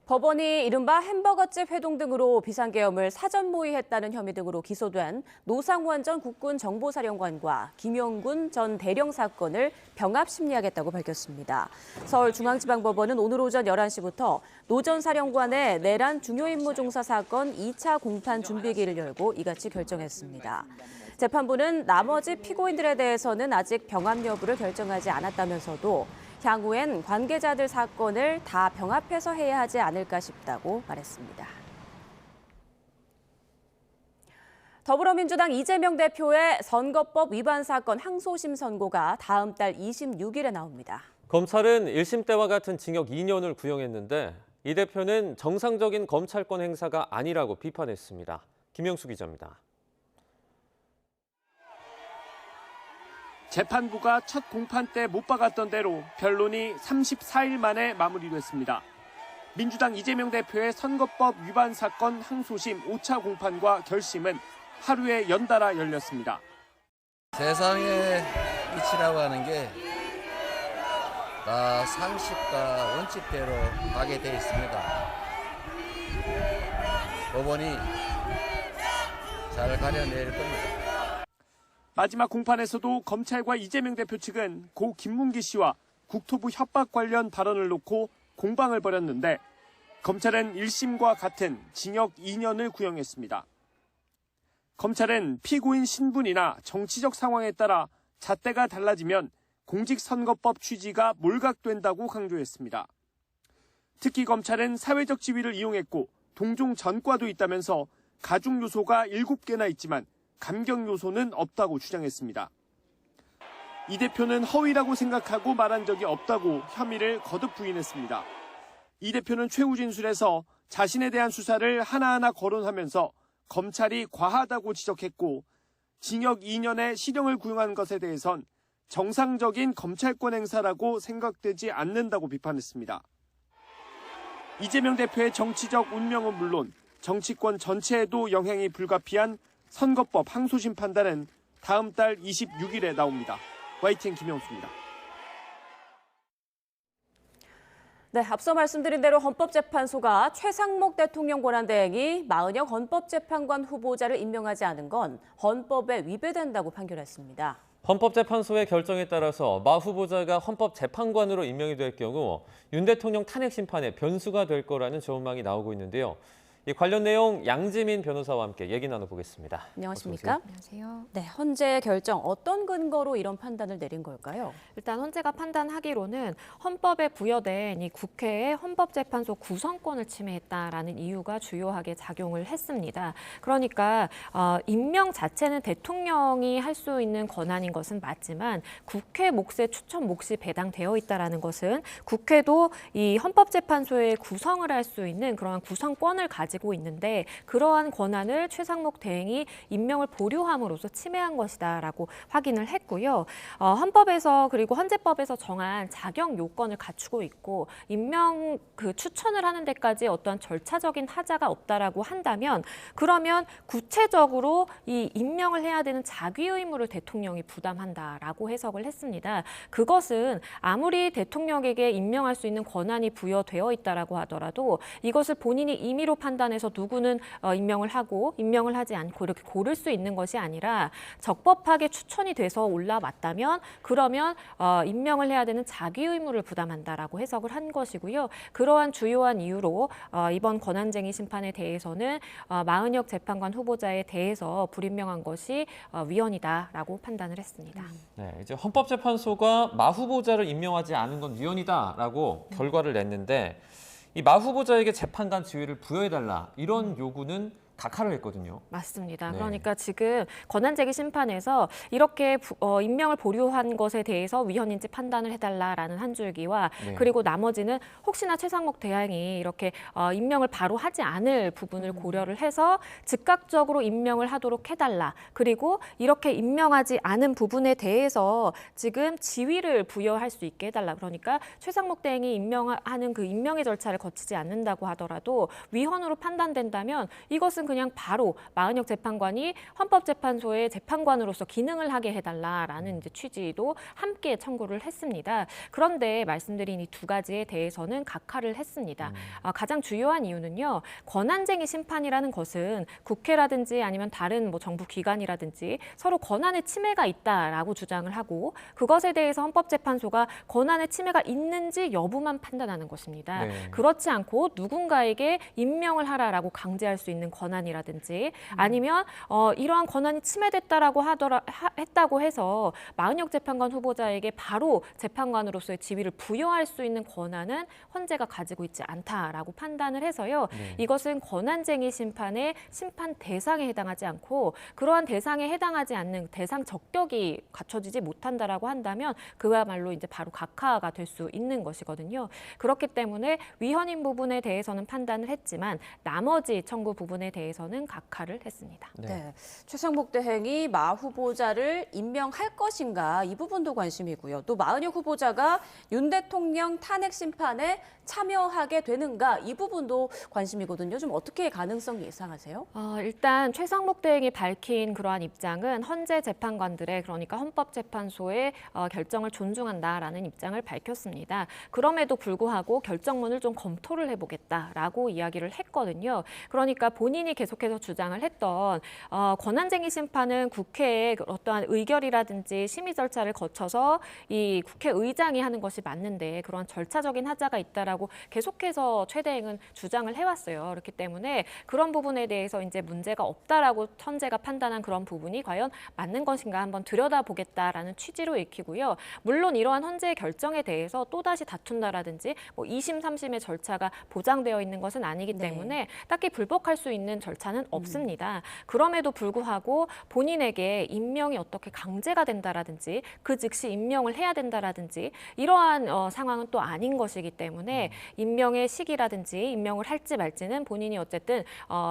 법원이 이른바 햄버거집 회동 등으로 비상계엄을 사전 모의했다는 혐의 등으로 기소된 노상원 전 국군 정보사령관과 김영군 전 대령 사건을 병합 심리하겠다고 밝혔습니다. 서울중앙지방법원은 오늘 오전 11시부터 노 전 사령관의 내란 중요임무종사 사건 2차 공판 준비기를 열고 이같이 결정했습니다. 재판부는 나머지 피고인들에 대해서는 아직 병합 여부를 결정하지 않았다면서도 향후엔 관계자들 사건을 다 병합해서 해야 하지 않을까 싶다고 말했습니다. 더불어민주당 이재명 대표의 선거법 위반 사건 항소심 선고가 다음 달 26일에 나옵니다. 검찰은 1심 때와 같은 징역 2년을 구형했는데 이 대표는 정상적인 검찰권 행사가 아니라고 비판했습니다. 김영수 기자입니다. 재판부가 첫 공판 때 못 박았던 대로 변론이 34일 만에 마무리됐습니다. 민주당 이재명 대표의 선거법 위반 사건 항소심 5차 공판과 결심은 하루에 연달아 열렸습니다. 세상의 이치라고 하는 게 다 상식과 원칙대로 가게 돼 있습니다. 법원이 잘 가려낼 겁니다. 마지막 공판에서도 검찰과 이재명 대표 측은 고 김문기 씨와 국토부 협박 관련 발언을 놓고 공방을 벌였는데 검찰은 1심과 같은 징역 2년을 구형했습니다. 검찰은 피고인 신분이나 정치적 상황에 따라 잣대가 달라지면 공직선거법 취지가 몰각된다고 강조했습니다. 특히 검찰은 사회적 지위를 이용했고 동종 전과도 있다면서 가중 요소가 7개나 있지만 감경 요소는 없다고 주장했습니다. 이 대표는 허위라고 생각하고 말한 적이 없다고 혐의를 거듭 부인했습니다. 이 대표는 최후 진술에서 자신에 대한 수사를 하나하나 거론하면서 검찰이 과하다고 지적했고 징역 2년의 실형을 구형한 것에 대해선 정상적인 검찰권 행사라고 생각되지 않는다고 비판했습니다. 이재명 대표의 정치적 운명은 물론 정치권 전체에도 영향이 불가피한 선거법 항소심 판단은 다음 달 26일에 나옵니다. YTN 김영수입니다. 네, 앞서 말씀드린 대로 헌법재판소가 최상목 대통령 권한대행이 마은혁 헌법재판관 후보자를 임명하지 않은 건 헌법에 위배된다고 판결했습니다. 헌법재판소의 결정에 따라서 마 후보자가 헌법재판관으로 임명이 될 경우 윤 대통령 탄핵 심판에 변수가 될 거라는 전망이 나오고 있는데요. 이 관련 내용 양지민 변호사와 함께 얘기 나눠보겠습니다. 안녕하십니까? 안녕하세요. 네, 헌재 결정 어떤 근거로 이런 판단을 내린 걸까요? 일단 헌재가 판단하기로는 헌법에 부여된 이 국회의 헌법재판소 구성권을 침해했다라는 이유가 주요하게 작용을 했습니다. 그러니까 임명 자체는 대통령이 할 수 있는 권한인 것은 맞지만 국회 몫에 추천 몫이 배당되어 있다라는 것은 국회도 이 헌법재판소의 구성을 할 수 있는 그러한 구성권을 가지고 있는데 그러한 권한을 최상목 대행이 임명을 보류함으로써 침해한 것이다라고 확인을 했고요. 헌법에서 그리고 헌재법에서 정한 자격 요건을 갖추고 있고 임명 추천을 하는 데까지 어떠한 절차적인 하자가 없다라고 한다면 그러면 구체적으로 이 임명을 해야 되는 자기 의무를 대통령이 부담한다라고 해석을 했습니다. 그것은 아무리 대통령에게 임명할 수 있는 권한이 부여되어 있다라고 하더라도 이것을 본인이 임의로 판단해서 누구는 임명을 하고 임명을 하지 않고 이렇게 고를 수 있는 것이 아니라 적법하게 추천이 돼서 올라왔다면 그러면 임명을 해야 되는 자기 의무를 부담한다라고 해석을 한 것이고요. 그러한 주요한 이유로 이번 권한쟁의 심판에 대해서는 마은혁 재판관 후보자에 대해서 불임명한 것이 위헌이다라고 판단을 했습니다. 네, 이제 헌법재판소가 마 후보자를 임명하지 않은 건 위헌이다라고 결과를 냈는데 이 마 후보자에게 재판관 지위를 부여해달라 이런 요구는 각하를 했거든요. 맞습니다. 네. 그러니까 지금 권한쟁의 심판에서 이렇게 임명을 보류한 것에 대해서 위헌인지 판단을 해달라라는 한 줄기와 네. 그리고 나머지는 혹시나 최상목 대행이 이렇게 임명을 바로 하지 않을 부분을 고려를 해서 즉각적으로 임명을 하도록 해달라. 그리고 이렇게 임명하지 않은 부분에 대해서 지금 지위를 부여할 수 있게 해달라. 그러니까 최상목 대행이 임명하는 그 임명의 절차를 거치지 않는다고 하더라도 위헌으로 판단된다면 이것은 그냥 바로 마은혁 재판관이 헌법재판소의 재판관으로서 기능을 하게 해달라라는 이제 취지도 함께 청구를 했습니다. 그런데 말씀드린 이 두 가지에 대해서는 각하를 했습니다. 가장 주요한 이유는요. 권한쟁의 심판이라는 것은 국회라든지 아니면 다른 정부 기관이라든지 서로 권한의 침해가 있다라고 주장을 하고 그것에 대해서 헌법재판소가 권한의 침해가 있는지 여부만 판단하는 것입니다. 네. 그렇지 않고 누군가에게 임명을 하라라고 강제할 수 있는 권한이라든지 아니면 이러한 권한이 침해됐다라고 했다고 해서 마은혁 재판관 후보자에게 바로 재판관으로서의 지위를 부여할 수 있는 권한은 헌재가 가지고 있지 않다라고 판단을 해서요. 네. 이것은 권한쟁의 심판의 심판 대상에 해당하지 않고 그러한 대상에 해당하지 않는 대상 적격이 갖춰지지 못한다라고 한다면 그야말로 이제 바로 각하가 될 수 있는 것이거든요. 그렇기 때문에 위헌인 부분에 대해서는 판단을 했지만 나머지 청구 부분에 대해서는 각하를 했습니다. 네. 최상목 대행이 마 후보자를 임명할 것인가 이 부분도 관심이고요. 또 마은혁 후보자가 윤 대통령 탄핵 심판에 참여하게 되는가 이 부분도 관심이거든요. 좀 어떻게 가능성이 예상하세요? 일단 최상목 대행이 밝힌 그러한 입장은 헌재 재판관들의 그러니까 헌법재판소의 결정을 존중한다라는 입장을 밝혔습니다. 그럼에도 불구하고 결정문을 좀 검토를 해보겠다라고 이야기를 했거든요. 그러니까 본인이 계속해서 주장을 했던 권한쟁의 심판은 국회의 어떠한 의결이라든지 심의 절차를 거쳐서 이 국회의장이 하는 것이 맞는데 그런 절차적인 하자가 있다라고 계속해서 최 대행은 주장을 해왔어요. 그렇기 때문에 그런 부분에 대해서 이제 문제가 없다라고 헌재가 판단한 그런 부분이 과연 맞는 것인가 한번 들여다보겠다라는 취지로 읽히고요. 물론 이러한 헌재의 결정에 대해서 또다시 다툰다라든지 2심, 3심의 절차가 보장되어 있는 것은 아니기 때문에 딱히 불복할 수 있는 절차는 없습니다. 그럼에도 불구하고 본인에게 임명이 어떻게 강제가 된다라든지 그 즉시 임명을 해야 된다라든지 이러한 상황은 또 아닌 것이기 때문에 임명의 시기라든지 임명을 할지 말지는 본인이 어쨌든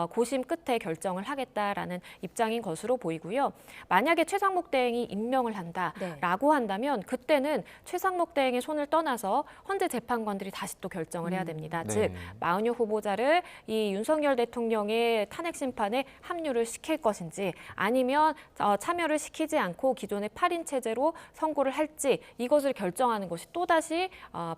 고심 끝에 결정을 하겠다라는 입장인 것으로 보이고요. 만약에 최상목 대행이 임명을 한다라고 한다면 그때는 최상목 대행의 손을 떠나서 헌재 재판관들이 다시 또 결정을 해야 됩니다. 즉 마은혁 후보자를 이 윤석열 대통령의 선고의 탄핵 심판에 합류를 시킬 것인지 아니면 참여를 시키지 않고 기존의 8인 체제로 선고를 할지 이것을 결정하는 것이 또다시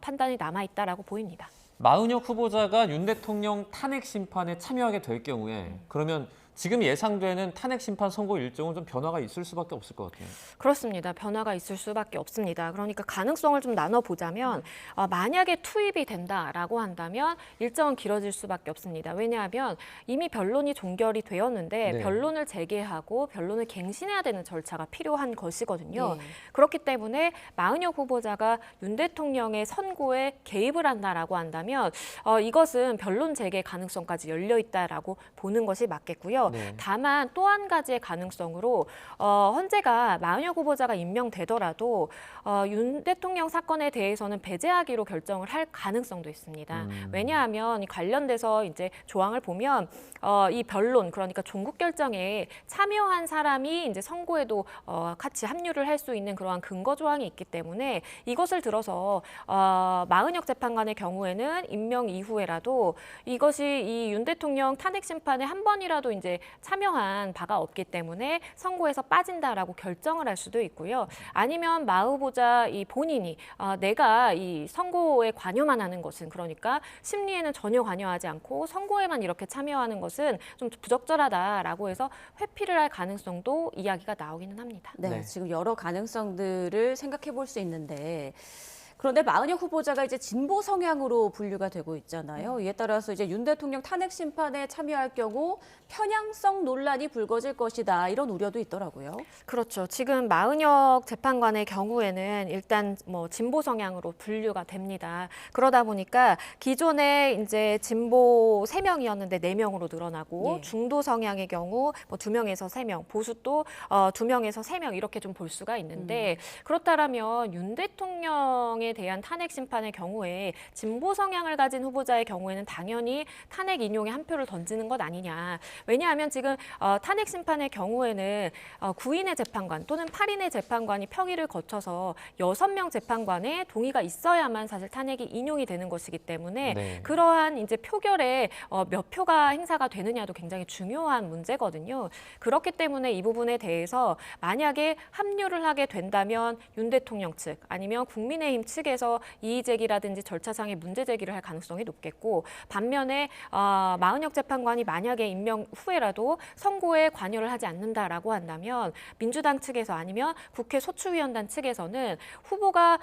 판단이 남아있다라고 보입니다. 마은혁 후보자가 윤 대통령 탄핵 심판에 참여하게 될 경우에 그러면 지금 예상되는 탄핵 심판 선고 일정은 좀 변화가 있을 수밖에 없을 것 같아요. 그렇습니다. 변화가 있을 수밖에 없습니다. 그러니까 가능성을 좀 나눠보자면 만약에 투입이 된다라고 한다면 일정은 길어질 수밖에 없습니다. 왜냐하면 이미 변론이 종결이 되었는데 네. 변론을 재개하고 변론을 갱신해야 되는 절차가 필요한 것이거든요. 네. 그렇기 때문에 마은혁 후보자가 윤 대통령의 선고에 개입을 한다라고 한다면 이것은 변론 재개 가능성까지 열려 있다라고 보는 것이 맞겠고요. 네. 다만 또 한 가지의 가능성으로 헌재가 마은혁 후보자가 임명되더라도 윤 대통령 사건에 대해서는 배제하기로 결정을 할 가능성도 있습니다. 왜냐하면 이 관련돼서 이제 조항을 보면 이 변론 그러니까 종국 결정에 참여한 사람이 이제 선고에도 같이 합류를 할 수 있는 그러한 근거 조항이 있기 때문에 이것을 들어서 마은혁 재판관의 경우에는 임명 이후에라도 이것이 이 윤 대통령 탄핵 심판에 한 번이라도 이제 참여한 바가 없기 때문에 선고에서 빠진다라고 결정을 할 수도 있고요. 아니면 마 후보자 이 본인이 내가 이 선고에 관여만 하는 것은 그러니까 심리에는 전혀 관여하지 않고 선고에만 이렇게 참여하는 것은 좀 부적절하다라고 해서 회피를 할 가능성도 이야기가 나오기는 합니다. 네, 지금 여러 가능성들을 생각해 볼 수 있는데 그런데 마은혁 후보자가 이제 진보 성향으로 분류가 되고 있잖아요. 이에 따라서 이제 윤 대통령 탄핵 심판에 참여할 경우 편향성 논란이 불거질 것이다 이런 우려도 있더라고요. 그렇죠. 지금 마은혁 재판관의 경우에는 일단 뭐 진보 성향으로 분류가 됩니다. 그러다 보니까 기존에 이제 진보 3명이었는데 4명으로 늘어나고 예. 중도 성향의 경우 뭐 2명에서 3명, 보수 또 2명에서 3명 이렇게 좀 볼 수가 있는데 그렇다면 윤 대통령에 대한 탄핵 심판의 경우에 진보 성향을 가진 후보자의 경우에는 당연히 탄핵 인용에 한 표를 던지는 것 아니냐. 왜냐하면 지금 탄핵 심판의 경우에는 9인의 재판관 또는 8인의 재판관이 평의를 거쳐서 6명 재판관의 동의가 있어야만 사실 탄핵이 인용이 되는 것이기 때문에 네. 그러한 이제 표결에 몇 표가 행사가 되느냐도 굉장히 중요한 문제거든요. 그렇기 때문에 이 부분에 대해서 만약에 합류를 하게 된다면 윤 대통령 측 아니면 국민의힘 측에서 이의 제기라든지 절차상의 문제 제기를 할 가능성이 높겠고 반면에 마은혁 재판관이 만약에 임명 후에라도 선고에 관여를 하지 않는다라고 한다면 민주당 측에서 아니면 국회 소추위원단 측에서는 후보가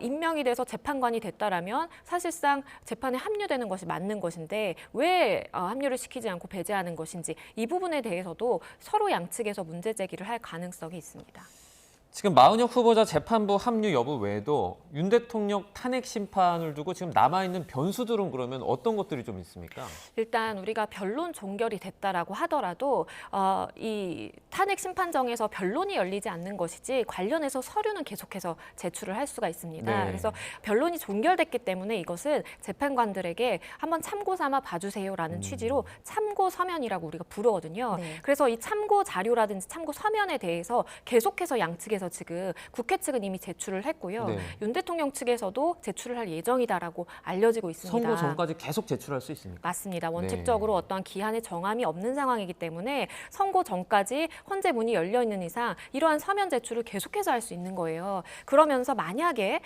임명이 돼서 재판관이 됐다라면 사실상 재판에 합류되는 것이 맞는 것인데 왜 합류를 시키지 않고 배제하는 것인지 이 부분에 대해서도 서로 양측에서 문제 제기를 할 가능성이 있습니다. 지금 마은혁 후보자 재판부 합류 여부 외에도 윤 대통령 탄핵 심판을 두고 지금 남아있는 변수들은 그러면 어떤 것들이 좀 있습니까? 일단 우리가 변론 종결이 됐다라고 하더라도 이 탄핵 심판정에서 변론이 열리지 않는 것이지 관련해서 서류는 계속해서 제출을 할 수가 있습니다. 네. 그래서 변론이 종결됐기 때문에 이것은 재판관들에게 한번 참고 삼아 봐주세요라는 취지로 참고 서면이라고 우리가 부르거든요. 네. 그래서 이 참고 자료라든지 참고 서면에 대해서 계속해서 양측에서 지금 국회 측은 이미 제출을 했고요. 네. 윤 대통령 측에서도 제출을 할 예정이다라고 알려지고 있습니다. 선고 전까지 계속 제출할 수 있습니까? 맞습니다. 원칙적으로 어떠한 기한의 정함이 없는 상황이기 때문에 선고 전까지 헌재 문이 열려 있는 이상 이러한 서면 제출을 계속해서 할 수 있는 거예요. 그러면서 만약에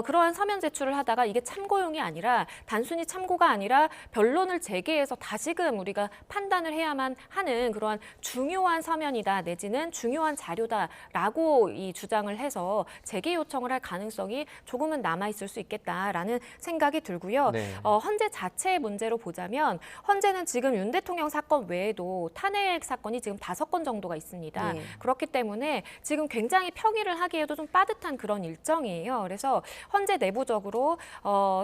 그러한 서면 제출을 하다가 이게 참고용이 아니라 단순히 참고가 아니라 변론을 재개해서 다시금 우리가 판단을 해야만 하는 그러한 중요한 서면이다 내지는 중요한 자료다라고 이 주장을 해서 재개 요청을 할 가능성이 조금은 남아있을 수 있겠다라는 생각이 들고요. 네. 헌재 자체의 문제로 보자면 헌재는 지금 윤 대통령 사건 외에도 탄핵 사건이 지금 5건 정도가 있습니다. 네. 그렇기 때문에 지금 굉장히 평의를 하기에도 좀 빠듯한 그런 일정이에요. 그래서 헌재 내부적으로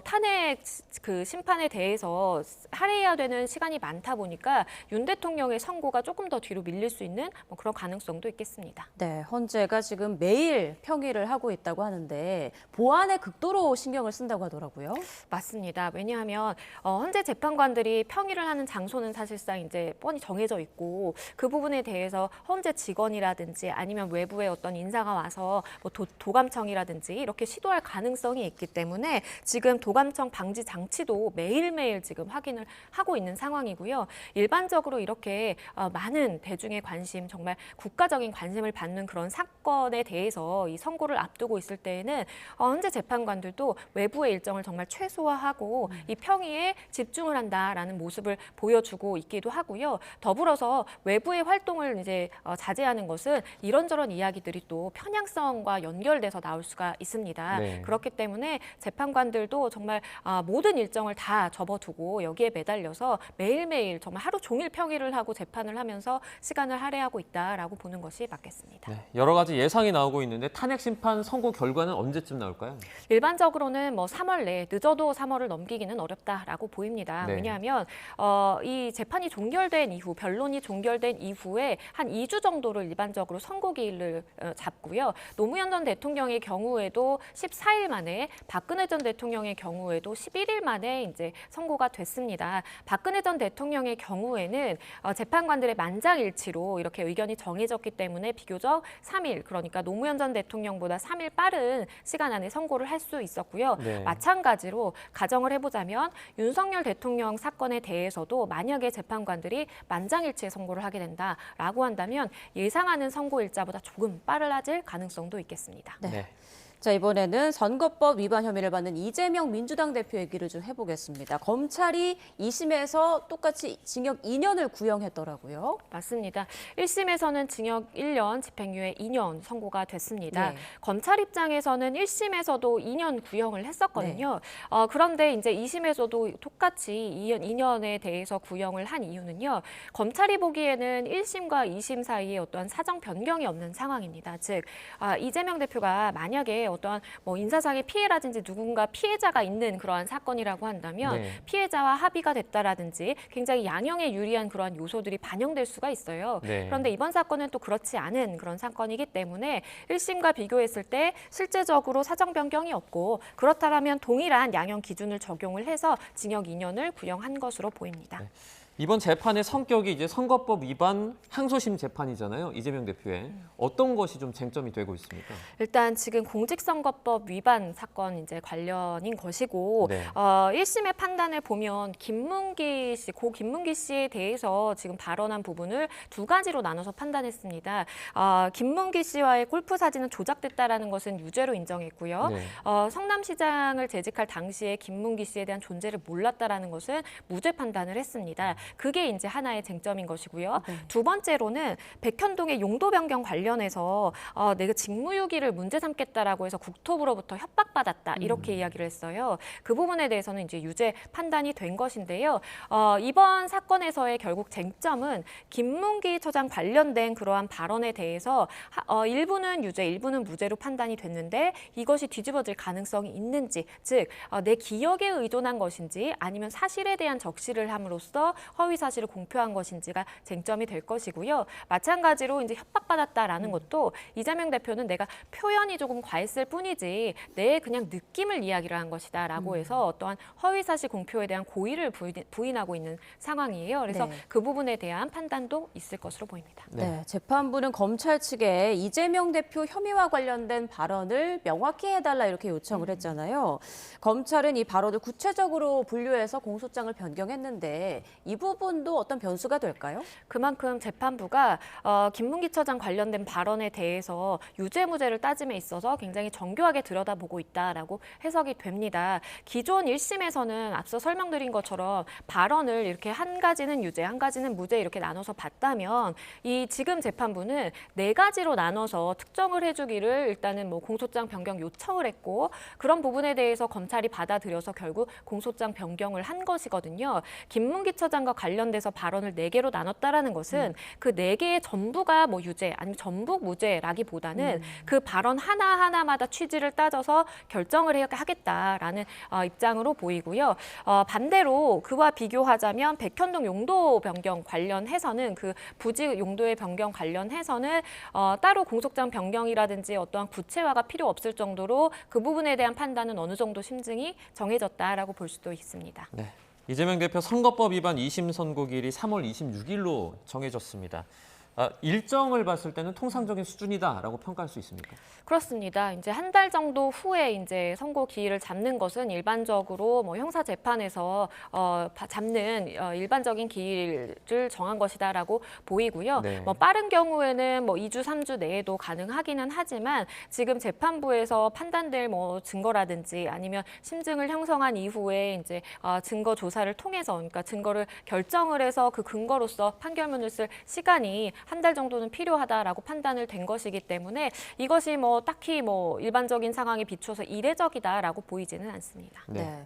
탄핵 그 심판에 대해서 할애해야 되는 시간이 많다 보니까 윤 대통령의 선고가 조금 더 뒤로 밀릴 수 있는 뭐 그런 가능성도 있겠습니다. 네, 헌재가 지금 지금 매일 평의를 하고 있다고 하는데 보안에 극도로 신경을 쓴다고 하더라고요. 맞습니다. 왜냐하면 현재 재판관들이 평의를 하는 장소는 사실상 이제 뻔히 정해져 있고 그 부분에 대해서 헌재 직원이라든지 아니면 외부의 어떤 인사가 와서 뭐 도감청이라든지 이렇게 시도할 가능성이 있기 때문에 지금 도감청 방지 장치도 매일매일 지금 확인을 하고 있는 상황이고요. 일반적으로 이렇게 많은 대중의 관심, 정말 국가적인 관심을 받는 그런 사건에 대해서 이 선고를 앞두고 있을 때에는 현재 재판관들도 외부의 일정을 정말 최소화하고 이 평의에 집중을 한다라는 모습을 보여주고 있기도 하고요. 더불어서 외부의 활동을 이제 자제하는 것은 이런저런 이야기들이 또 편향성과 연결돼서 나올 수가 있습니다. 네. 그렇기 때문에 재판관들도 정말 모든 일정을 다 접어두고 여기에 매달려서 매일매일 정말 하루 종일 평의를 하고 재판을 하면서 시간을 할애하고 있다라고 보는 것이 맞겠습니다. 네, 여러 가지 예상이 나오고 있는데 탄핵 심판 선고 결과는 언제쯤 나올까요? 일반적으로는 뭐 3월 내에 늦어도 3월을 넘기기는 어렵다라고 보입니다. 네. 왜냐하면 이 재판이 종결된 이후, 변론이 종결된 이후에 한 2주 정도를 일반적으로 선고기일을 잡고요. 노무현 전 대통령의 경우에도 14일 만에, 박근혜 전 대통령의 경우에도 11일 만에 이제 선고가 됐습니다. 박근혜 전 대통령의 경우에는 재판관들의 만장일치로 이렇게 의견이 정해졌기 때문에 비교적 3일, 그러니까 노무현 전 대통령보다 3일 빠른 시간 안에 선고를 할 수 있었고요. 네. 마찬가지로 가정을 해보자면 윤석열 대통령 사건에 대해서도 만약에 재판관들이 만장일치의 선고를 하게 된다라고 한다면 예상하는 선고 일자보다 조금 빨라질 가능성도 있겠습니다. 네. 자, 이번에는 선거법 위반 혐의를 받는 이재명 민주당 대표 얘기를 좀 해보겠습니다. 검찰이 2심에서 똑같이 징역 2년을 구형했더라고요. 맞습니다. 1심에서는 징역 1년, 집행유예 2년 선고가 됐습니다. 네. 검찰 입장에서는 1심에서도 2년 구형을 했었거든요. 그런데 이제 2심에서도 똑같이 2년에 대해서 구형을 한 이유는요. 검찰이 보기에는 1심과 2심 사이에 어떠한 사정 변경이 없는 상황입니다. 즉, 이재명 대표가 만약에 어떠한 뭐 인사상의 피해라든지 누군가 피해자가 있는 그러한 사건이라고 한다면 네. 피해자와 합의가 됐다라든지 굉장히 양형에 유리한 그러한 요소들이 반영될 수가 있어요. 네. 그런데 이번 사건은 또 그렇지 않은 그런 사건이기 때문에 1심과 비교했을 때 실제적으로 사정 변경이 없고 그렇다면 동일한 양형 기준을 적용을 해서 징역 2년을 구형한 것으로 보입니다. 네. 이번 재판의 성격이 이제 선거법 위반 항소심 재판이잖아요. 이재명 대표의 어떤 것이 좀 쟁점이 되고 있습니까? 일단 지금 공직선거법 위반 사건 이제 관련인 것이고 네. 1심의 판단을 보면 김문기 씨, 고 김문기 씨에 대해서 지금 발언한 부분을 두 가지로 나눠서 판단했습니다. 김문기 씨와의 골프 사진은 조작됐다라는 것은 유죄로 인정했고요. 네. 성남시장을 재직할 당시에 김문기 씨에 대한 존재를 몰랐다라는 것은 무죄 판단을 했습니다. 그게 이제 하나의 쟁점인 것이고요. 두 번째로는 백현동의 용도 변경 관련해서 내가 직무유기를 문제 삼겠다라고 해서 국토부로부터 협박받았다 이렇게 이야기를 했어요. 그 부분에 대해서는 이제 유죄 판단이 된 것인데요. 이번 사건에서의 결국 쟁점은 김문기 처장 관련된 그러한 발언에 대해서 일부는 유죄, 일부는 무죄로 판단이 됐는데 이것이 뒤집어질 가능성이 있는지, 즉 내 기억에 의존한 것인지 아니면 사실에 대한 적시를 함으로써 허위 사실을 공표한 것인지가 쟁점이 될 것이고요. 마찬가지로 이제 협박받았다라는 것도 이재명 대표는 내가 표현이 조금 과했을 뿐이지 내 그냥 느낌을 이야기를 한 것이다라고 해서 어떠한 허위 사실 공표에 대한 고의를 부인하고 있는 상황이에요. 그래서 네. 그 부분에 대한 판단도 있을 것으로 보입니다. 네, 재판부는 검찰 측에 이재명 대표 혐의와 관련된 발언을 명확히 해달라 이렇게 요청을 했잖아요. 검찰은 이 발언을 구체적으로 분류해서 공소장을 변경했는데 이 부분도 어떤 변수가 될까요? 그만큼 재판부가 김문기 처장 관련된 발언에 대해서 유죄 무죄를 따짐에 있어서 굉장히 정교하게 들여다보고 있다라고 해석이 됩니다. 기존 1심에서는 앞서 설명드린 것처럼 발언을 이렇게 한 가지는 유죄, 한 가지는 무죄 이렇게 나눠서 봤다면 이 지금 재판부는 네 가지로 나눠서 특정을 해주기를 일단은 뭐 공소장 변경 요청을 했고 그런 부분에 대해서 검찰이 받아들여서 결국 공소장 변경을 한 것이거든요. 김문기 처장 사안과 관련돼서 발언을 4개로 나눴다라는 것은 그 4개의 전부가 뭐 유죄 아니면 전부 무죄라기보다는 그 발언 하나하나마다 취지를 따져서 결정을 하겠다라는 입장으로 보이고요. 반대로 그와 비교하자면 백현동 용도 변경 관련해서는 그 부지 용도의 변경 관련해서는 따로 공소장 변경이라든지 어떠한 구체화가 필요 없을 정도로 그 부분에 대한 판단은 어느 정도 심증이 정해졌다라고 볼 수도 있습니다. 네. 이재명 대표 선거법 위반 2심 선고일이 3월 26일로 정해졌습니다. 일정을 봤을 때는 통상적인 수준이다라고 평가할 수 있습니까? 그렇습니다. 이제 한 달 정도 후에 이제 선고 기일을 잡는 것은 일반적으로 뭐 형사 재판에서 잡는 일반적인 기일을 정한 것이다라고 보이고요. 네. 뭐 빠른 경우에는 뭐 2주, 3주 내에도 가능하기는 하지만 지금 재판부에서 판단될 뭐 증거라든지 아니면 심증을 형성한 이후에 이제 증거 조사를 통해서 그러니까 증거를 결정을 해서 그 근거로서 판결문을 쓸 시간이 한 달 정도는 필요하다라고 판단을 된 것이기 때문에 이것이 뭐 딱히 뭐 일반적인 상황에 비추어서 이례적이다라고 보이지는 않습니다. 네.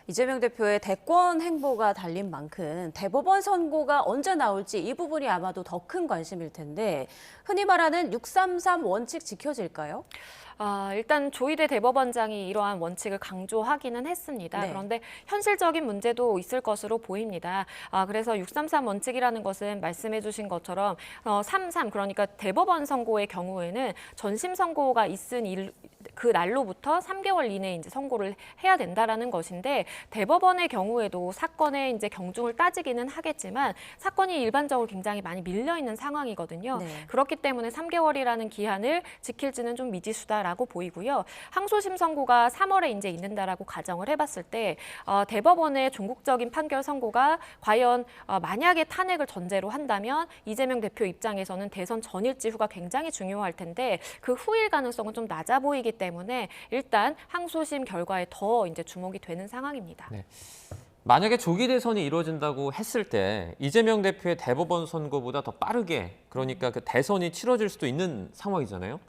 이재명 대표의 대권 행보가 달린 만큼 대법원 선고가 언제 나올지 이 부분이 아마도 더 큰 관심일 텐데 흔히 말하는 633 원칙 지켜질까요? 일단 조희대 대법원장이 이러한 원칙을 강조하기는 했습니다. 네. 그런데 현실적인 문제도 있을 것으로 보입니다. 그래서 633 원칙이라는 것은 말씀해 주신 것처럼 33 그러니까 대법원 선고의 경우에는 전심 선고가 있은 그 날로부터 3개월 이내에 이제 선고를 해야 된다라는 것인데 대법원의 경우에도 사건의 이제 경중을 따지기는 하겠지만 사건이 일반적으로 굉장히 많이 밀려 있는 상황이거든요. 네. 그렇기 때문에 3개월이라는 기한을 지킬지는 좀 미지수다라고 보이고요. 항소심 선고가 3월에 이제 있는다라고 가정을 해봤을 때 대법원의 종국적인 판결 선고가 과연 만약에 탄핵을 전제로 한다면 이재명 대표 입장에서는 대선 전일지 후가 굉장히 중요할 텐데 그 후일 가능성은 좀 낮아 보이기 때문에 일단 항소심 결과에 더 이제 주목이 되는 상황입니다. 네. 만약에 조기 대선이 이루어진다고 했을 때 이재명 대표의 대법원 선고보다 더 빠르게 그러니까 그 대선이 치러질 수도 있는 상황이잖아요.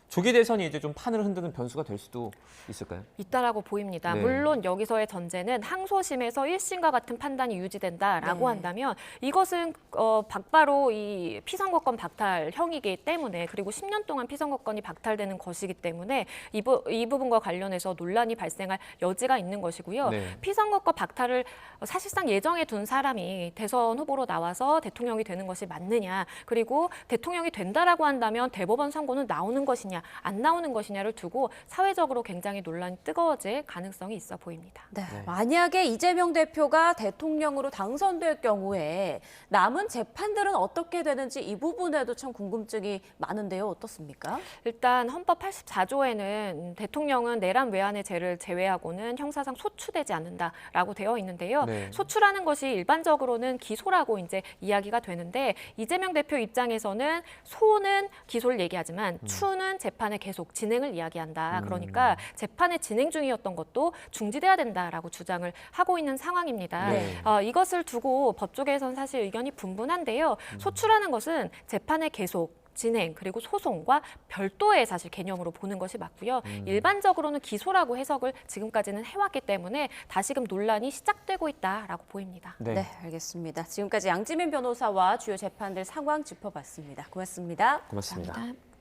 조기 대선이 이제 좀 판을 흔드는 변수가 될 수도 있을까요? 있다라고 보입니다. 네. 물론 여기서의 전제는 항소심에서 1심과 같은 판단이 유지된다라고 네. 한다면 이것은 곧바로 이 피선거권 박탈형이기 때문에 그리고 10년 동안 피선거권이 박탈되는 것이기 때문에 이 부분과 관련해서 논란이 발생할 여지가 있는 것이고요. 네. 피선거권 박탈을 사실상 예정해 둔 사람이 대선 후보로 나와서 대통령이 되는 것이 맞느냐 그리고 대통령이 된다라고 한다면 대법원 선고는 나오는 것이냐 안 나오는 것이냐를 두고 사회적으로 굉장히 논란이 뜨거워질 가능성이 있어 보입니다. 네. 만약에 이재명 대표가 대통령으로 당선될 경우에 남은 재판들은 어떻게 되는지 이 부분에도 참 궁금증이 많은데요. 어떻습니까? 일단 헌법 84조에는 대통령은 내란 외환의 죄를 제외하고는 형사상 소추되지 않는다라고 되어 있는데요. 네. 소추라는 것이 일반적으로는 기소라고 이제 이야기가 되는데 이재명 대표 입장에서는 소는 기소를 얘기하지만 추는 재판의 계속 진행을 이야기한다. 그러니까 재판의 진행 중이었던 것도 중지돼야 된다라고 주장을 하고 있는 상황입니다. 네. 이것을 두고 법조계에서는 사실 의견이 분분한데요. 소추라는 것은 재판의 계속 진행 그리고 소송과 별도의 사실 개념으로 보는 것이 맞고요. 일반적으로는 기소라고 해석을 지금까지는 해왔기 때문에 다시금 논란이 시작되고 있다라고 보입니다. 네, 알겠습니다. 지금까지 양지민 변호사와 주요 재판들 상황 짚어봤습니다. 고맙습니다. 고맙습니다. 감사합니다.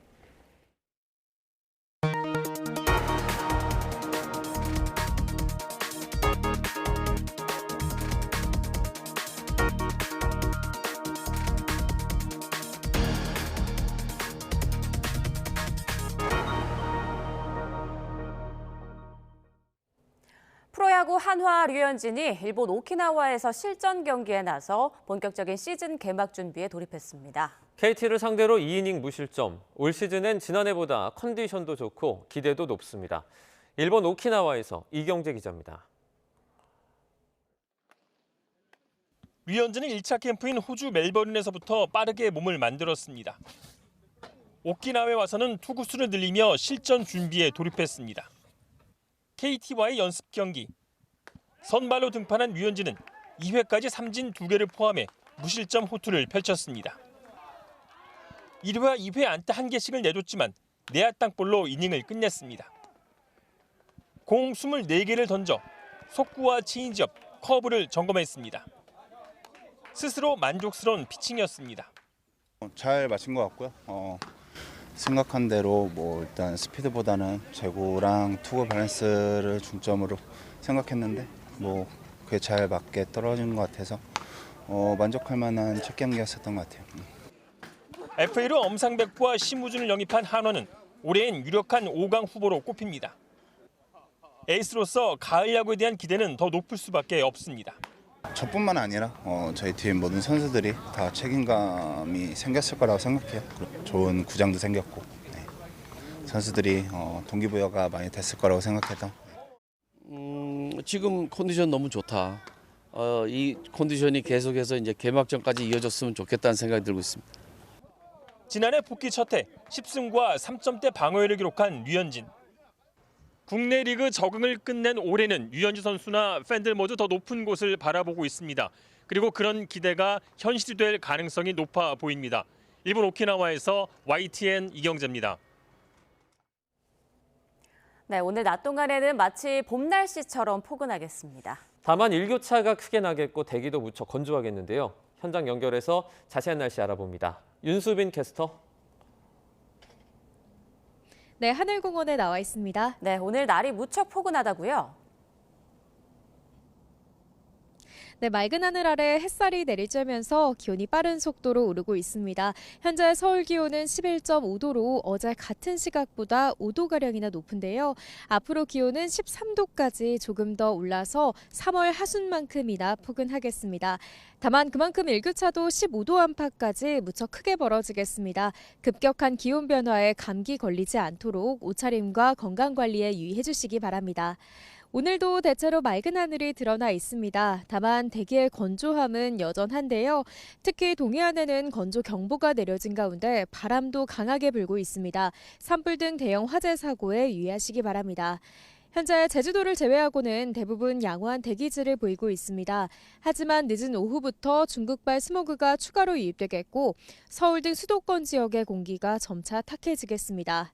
프로야구 한화 류현진이 일본 오키나와에서 실전 경기에 나서 본격적인 시즌 개막 준비에 돌입했습니다. KT를 상대로 2이닝 무실점. 올 시즌엔 지난해보다 컨디션도 좋고 기대도 높습니다. 일본 오키나와에서 이경재 기자입니다. 류현진은 1차 캠프인 호주 멜버른에서부터 빠르게 몸을 만들었습니다. 오키나와에 와서는 투구수를 늘리며 실전 준비에 돌입했습니다. KT와의 연습 경기. 선발로 등판한 류현진은 2회까지 삼진 2개를 포함해 무실점 호투를 펼쳤습니다. 1회와 2회 안타 1개씩을 내줬지만 내야 땅볼로 이닝을 끝냈습니다. 공 24개를 던져 속구와 체인지업, 커브를 점검했습니다. 스스로 만족스러운 피칭이었습니다. 잘 마친 것 같고요. 생각한 대로 일단 스피드보다는 제구랑 투구 밸런스를 중점으로 생각했는데 그게 잘 맞게 떨어진 것 같아서 만족할 만한 첫 경기였었던 것 같아요. FA로 엄상백구와 심우준을 영입한 한화는 올해엔 유력한 5강 후보로 꼽힙니다. 에이스로서 가을 야구에 대한 기대는 더 높을 수밖에 없습니다. 저뿐만 아니라 저희 팀 모든 선수들이 다 책임감이 생겼을 거라고 생각해요. 좋은 구장도 생겼고 선수들이 동기부여가 많이 됐을 거라고 생각해서 지금 컨디션 너무 좋다. 이 컨디션이 계속해서 이제 개막전까지 이어졌으면 좋겠다는 생각이 들고 있습니다. 지난해 복귀 첫해 10승과 3점대 방어율을 기록한 류현진. 국내 리그 적응을 끝낸 올해는 류현진 선수나 팬들 모두 더 높은 곳을 바라보고 있습니다. 그리고 그런 기대가 현실이 될 가능성이 높아 보입니다. 일본 오키나와에서 YTN 이경재입니다. 네, 오늘 낮 동안에는 마치 봄 날씨처럼 포근하겠습니다. 다만 일교차가 크게 나겠고 대기도 무척 건조하겠는데요. 현장 연결해서 자세한 날씨 알아봅니다. 윤수빈 캐스터. 네, 하늘공원에 나와 있습니다. 네, 오늘 날이 무척 포근하다고요? 네, 맑은 하늘 아래 햇살이 내리쬐면서 기온이 빠른 속도로 오르고 있습니다. 현재 서울 기온은 11.5도로 어제 같은 시각보다 5도가량이나 높은데요. 앞으로 기온은 13도까지 조금 더 올라서 3월 하순만큼이나 포근하겠습니다. 다만 그만큼 일교차도 15도 안팎까지 무척 크게 벌어지겠습니다. 급격한 기온 변화에 감기 걸리지 않도록 옷차림과 건강관리에 유의해 주시기 바랍니다. 오늘도 대체로 맑은 하늘이 드러나 있습니다. 다만 대기의 건조함은 여전한데요. 특히 동해안에는 건조경보가 내려진 가운데 바람도 강하게 불고 있습니다. 산불 등 대형 화재 사고에 유의하시기 바랍니다. 현재 제주도를 제외하고는 대부분 양호한 대기질을 보이고 있습니다. 하지만 늦은 오후부터 중국발 스모그가 추가로 유입되겠고 서울 등 수도권 지역의 공기가 점차 탁해지겠습니다.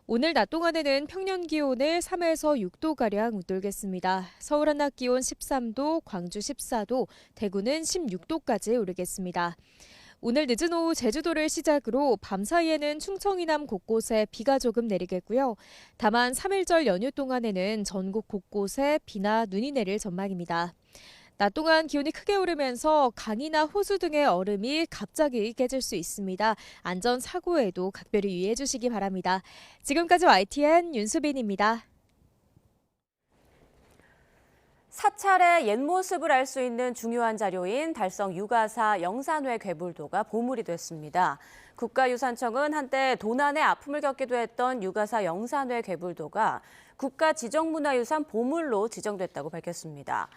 오늘 낮 동안에는 평년 기온을 3에서 6도가량 웃돌겠습니다. 서울 한낮 기온 13도, 광주 14도, 대구는 16도까지 오르겠습니다. 오늘 늦은 오후 제주도를 시작으로 밤사이에는 충청 이남 곳곳에 비가 조금 내리겠고요. 다만 3일절 연휴 동안에는 전국 곳곳에 비나 눈이 내릴 전망입니다. 낮 동안 기온이 크게 오르면서 강이나 호수 등의 얼음이 갑자기 깨질 수 있습니다. 안전사고에도 각별히 유의해 주시기 바랍니다. 지금까지 YTN 윤수빈입니다. 사찰의 옛 모습을 알 수 있는 중요한 자료인 달성 유가사 영산회 괴불도가 보물이 됐습니다. 국가유산청은 한때 도난의 아픔을 겪기도 했던 유가사 영산회 괴불도가 국가지정문화유산 보물로 지정됐다고 밝혔습니다.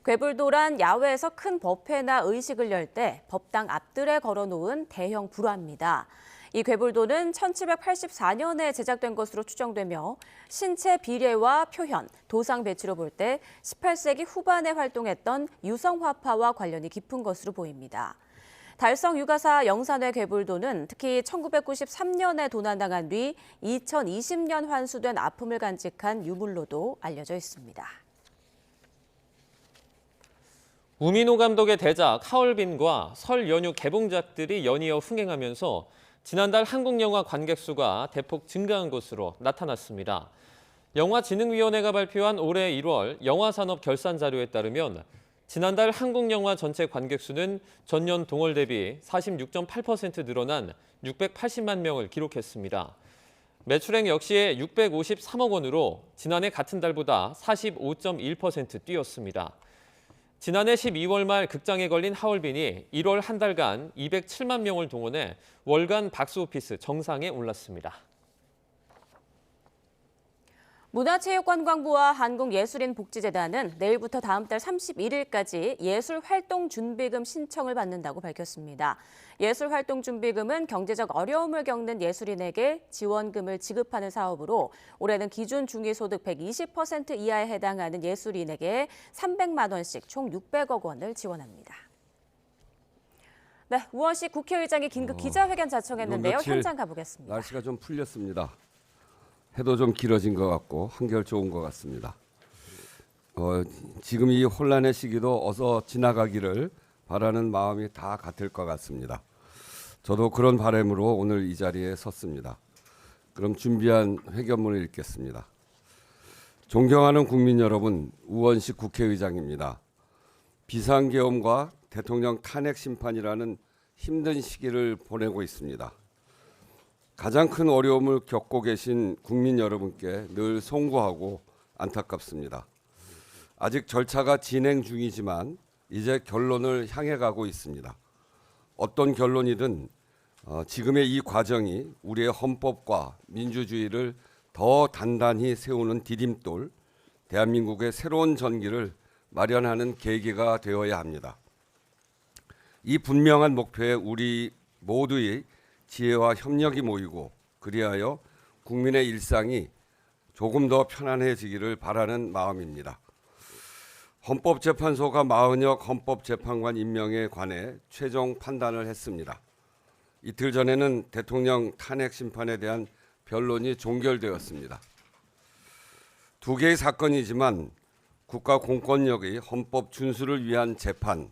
괴불도란 야외에서 큰 법회나 의식을 열 때 법당 앞뜰에 걸어놓은 대형 불화입니다. 이 괴불도는 1784년에 제작된 것으로 추정되며 신체 비례와 표현, 도상 배치로 볼 때 18세기 후반에 활동했던 유성화파와 관련이 깊은 것으로 보입니다. 달성 유가사 영산회 괴불도는 특히 1993년에 도난당한 뒤 2020년 환수된 아픔을 간직한 유물로도 알려져 있습니다. 우민호 감독의 대작 하얼빈과 설 연휴 개봉작들이 연이어 흥행하면서 지난달 한국 영화 관객 수가 대폭 증가한 것으로 나타났습니다. 영화진흥위원회가 발표한 올해 1월 영화산업 결산 자료에 따르면 지난달 한국 영화 전체 관객 수는 전년 동월 대비 46.8% 늘어난 680만 명을 기록했습니다. 매출액 역시 653억 원으로 지난해 같은 달보다 45.1% 뛰었습니다. 지난해 12월 말 극장에 걸린 하얼빈이 1월 한 달간 207만 명을 동원해 월간 박스오피스 정상에 올랐습니다. 문화체육관광부와 한국예술인복지재단은 내일부터 다음 달 31일까지 예술활동준비금 신청을 받는다고 밝혔습니다. 예술활동준비금은 경제적 어려움을 겪는 예술인에게 지원금을 지급하는 사업으로 올해는 기준 중위소득 120% 이하에 해당하는 예술인에게 300만 원씩 총 600억 원을 지원합니다. 네, 우원식 국회의장이 긴급 기자회견 자청했는데요. 현장 가보겠습니다. 날씨가 좀 풀렸습니다. 해도 좀 길어진 것 같고 한결 좋은 것 같습니다. 지금 이 혼란의 시기도 어서 지나가기를 바라는 마음이 다 같을 것 같습니다. 저도 그런 바람으로 오늘 이 자리에 섰습니다. 그럼 준비한 회견문을 읽겠습니다. 존경하는 국민 여러분, 우원식 국회의장입니다. 비상계엄과 대통령 탄핵 심판이라는 힘든 시기를 보내고 있습니다. 가장 큰 어려움을 겪고 계신 국민 여러분께 늘 송구하고 안타깝습니다. 아직 절차가 진행 중이지만 이제 결론을 향해 가고 있습니다. 어떤 결론이든 지금의 이 과정이 우리의 헌법과 민주주의를 더 단단히 세우는 디딤돌, 대한민국의 새로운 전기를 마련하는 계기가 되어야 합니다. 이 분명한 목표에 우리 모두의 지혜와 협력이 모이고 그리하여 국민의 일상이 조금 더 편안해지기를 바라는 마음입니다. 헌법재판소가 마은혁 헌법재판관 임명에 관해 최종 판단을 했습니다. 이틀 전에는 대통령 탄핵 심판에 대한 변론이 종결되었습니다. 두 개의 사건이지만 국가 공권력의 헌법 준수를 위한 재판,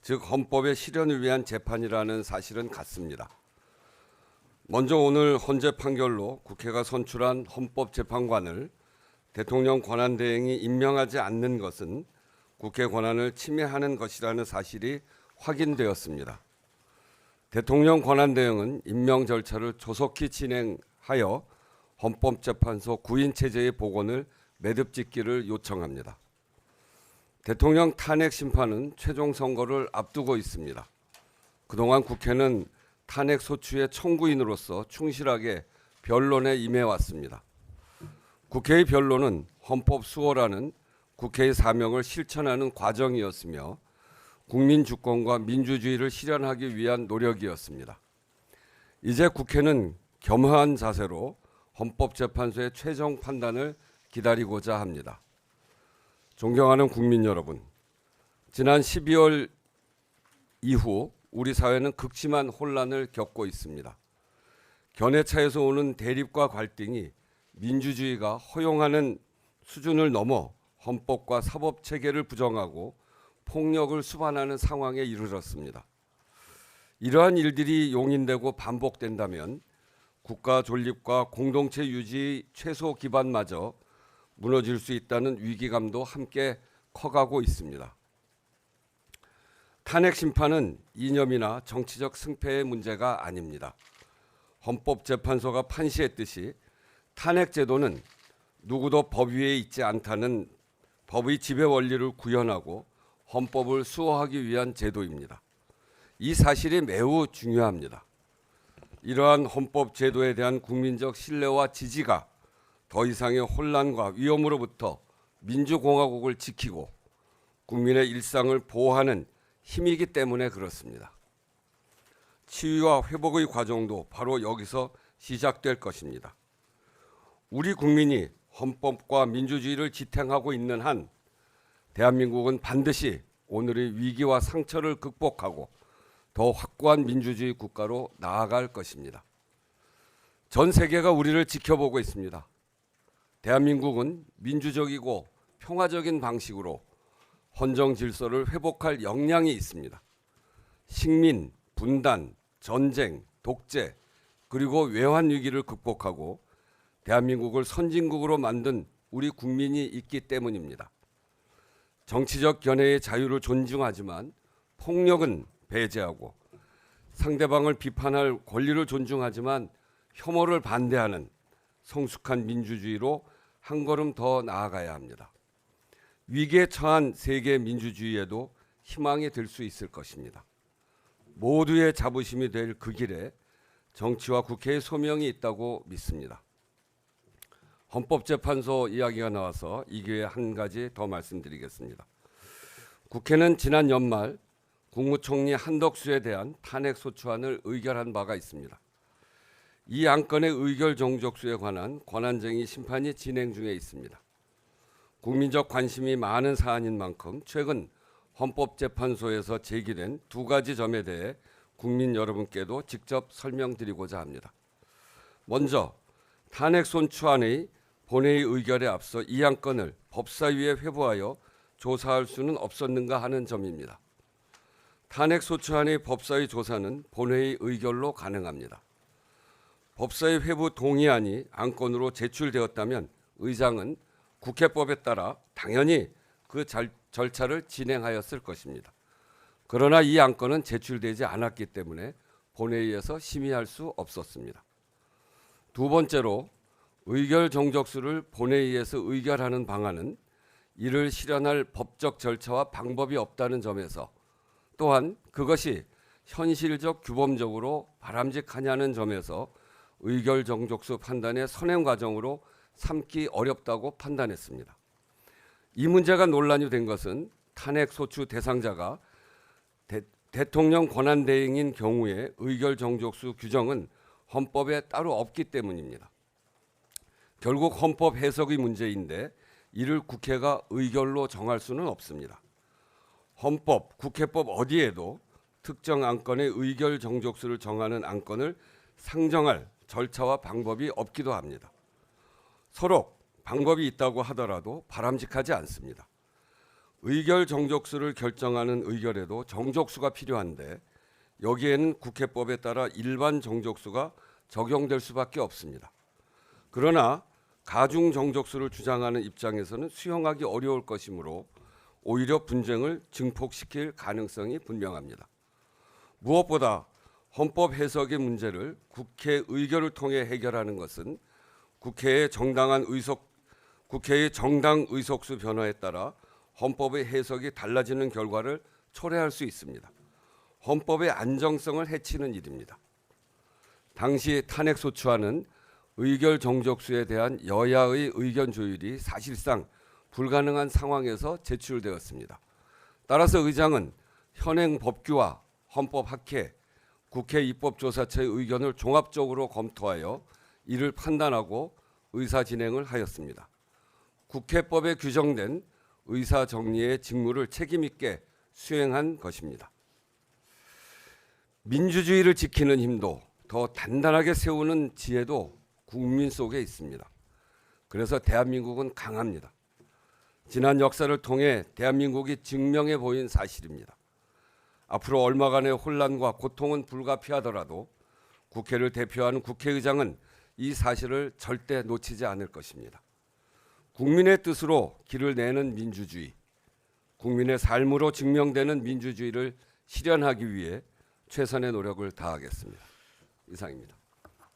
즉 헌법의 실현을 위한 재판이라는 사실은 같습니다. 먼저 오늘 헌재 판결로 국회가 선출한 헌법재판관을 대통령 권한대행이 임명하지 않는 것은 국회 권한을 침해하는 것이라는 사실이 확인되었습니다. 대통령 권한대행은 임명 절차를 조속히 진행하여 헌법재판소 구인 체제의 복원을 매듭짓기를 요청합니다. 대통령 탄핵 심판은 최종 선거를 앞두고 있습니다. 그동안 국회는 탄핵 소추의 청구인으로서 충실하게 변론에 임해왔습니다. 국회의 변론은 헌법 수호라는 국회의 사명을 실천하는 과정이었으며 국민 주권과 민주주의를 실현하기 위한 노력이었습니다. 이제 국회는 겸허한 자세로 헌법재판소의 최종 판단을 기다리고자 합니다. 존경하는 국민 여러분, 지난 12월 이후 우리 사회는 극심한 혼란을 겪고 있습니다. 견해차에서 오는 대립과 갈등이 민주주의가 허용하는 수준을 넘어 헌법과 사법체계를 부정하고 폭력을 수반하는 상황에 이르렀습니다. 이러한 일들이 용인되고 반복된다면 국가 존립과 공동체 유지의 최소 기반마저 무너질 수 있다는 위기감도 함께 커가고 있습니다. 탄핵 심판은 이념이나 정치적 승패의 문제가 아닙니다. 헌법재판소가 판시했듯이 탄핵 제도는 누구도 법 위에 있지 않다는 법의 지배 원리를 구현하고 헌법을 수호하기 위한 제도입니다. 이 사실이 매우 중요합니다. 이러한 헌법 제도에 대한 국민적 신뢰와 지지가 더 이상의 혼란과 위험으로부터 민주공화국을 지키고 국민의 일상을 보호하는 힘이기 때문에 그렇습니다. 치유와 회복의 과정도 바로 여기서 시작될 것입니다. 우리 국민이 헌법과 민주주의를 지탱하고 있는 한 대한민국은 반드시 오늘의 위기와 상처를 극복하고 더 확고한 민주주의 국가로 나아갈 것입니다. 전 세계가 우리를 지켜보고 있습니다. 대한민국은 민주적이고 평화적인 방식으로 헌정 질서를 회복할 역량이 있습니다. 식민, 분단, 전쟁, 독재, 그리고 외환 위기를 극복하고 대한민국을 선진국으로 만든 우리 국민이 있기 때문입니다. 정치적 견해의 자유를 존중하지만 폭력은 배제하고 상대방을 비판할 권리를 존중하지만 혐오를 반대하는 성숙한 민주주의로 한 걸음 더 나아가야 합니다. 위기에 처한 세계 민주주의에도 희망이 될 수 있을 것입니다. 모두의 자부심이 될 그 길에 정치와 국회의 소명이 있다고 믿습니다. 헌법재판소 이야기가 나와서 이 기회에 한 가지 더 말씀드리겠습니다. 국회는 지난 연말 국무총리 한덕수에 대한 탄핵 소추안을 의결한 바가 있습니다. 이 안건의 의결 종족수에 관한 권한쟁의 심판이 진행 중에 있습니다. 국민적 관심이 많은 사안인 만큼 최근 헌법재판소에서 제기된 두 가지 점에 대해 국민 여러분께도 직접 설명드리고자 합니다. 먼저 탄핵 소추안의 본회의 의결에 앞서 이 안건을 법사위에 회부하여 조사할 수는 없었는가 하는 점입니다. 탄핵소추안의 법사위 조사는 본회의 의결로 가능합니다. 법사위 회부 동의안이 안건으로 제출되었다면 의장은 국회법에 따라 당연히 그 절차를 진행하였을 것입니다. 그러나 이 안건은 제출되지 않았기 때문에 본회의에서 심의할 수 없었습니다. 두 번째로 의결 정족수를 본회의에서 의결하는 방안은 이를 실현할 법적 절차와 방법이 없다는 점에서 또한 그것이 현실적 규범적으로 바람직하냐는 점에서 의결 정족수 판단의 선행 과정으로 삼기 어렵다고 판단했습니다. 이 문제가 논란이 된 것은 탄핵 소추 대상자가 대통령 권한대행인 경우에 의결 정족수 규정은 헌법에 따로 없기 때문입니다. 결국 헌법 해석의 문제인데 이를 국회가 의결로 정할 수는 없습니다. 헌법, 국회법 어디에도 특정 안건의 의결 정족수를 정하는 안건을 상정할 절차와 방법이 없기도 합니다. 서로 방법이 있다고 하더라도 바람직하지 않습니다. 의결 정족수를 결정하는 의결에도 정족수가 필요한데 여기에는 국회법에 따라 일반 정족수가 적용될 수밖에 없습니다. 그러나 가중 정족수를 주장하는 입장에서는 수용하기 어려울 것이므로 오히려 분쟁을 증폭시킬 가능성이 분명합니다. 무엇보다 헌법 해석의 문제를 국회 의결을 통해 해결하는 것은 국회의 정당 의석수 변화에 따라 헌법의 해석이 달라지는 결과를 초래할 수 있습니다. 헌법의 안정성을 해치는 일입니다. 당시 탄핵소추안은 의결 정족수에 대한 여야의 의견 조율이 사실상 불가능한 상황에서 제출되었습니다. 따라서 의장은 현행 법규와 헌법학회, 국회 입법조사처의 의견을 종합적으로 검토하여 이를 판단하고 의사 진행을 하였습니다. 국회법에 규정된 의사 정리의 직무를 책임 있게 수행한 것입니다. 민주주의를 지키는 힘도 더 단단하게 세우는 지혜도 국민 속에 있습니다. 그래서 대한민국은 강합니다. 지난 역사를 통해 대한민국이 증명해 보인 사실입니다. 앞으로 얼마간의 혼란과 고통은 불가피하더라도 국회를 대표하는 국회의장은 이 사실을 절대 놓치지 않을 것입니다. 국민의 뜻으로 길을 내는 민주주의, 국민의 삶으로 증명되는 민주주의를 실현하기 위해 최선의 노력을 다하겠습니다. 이상입니다.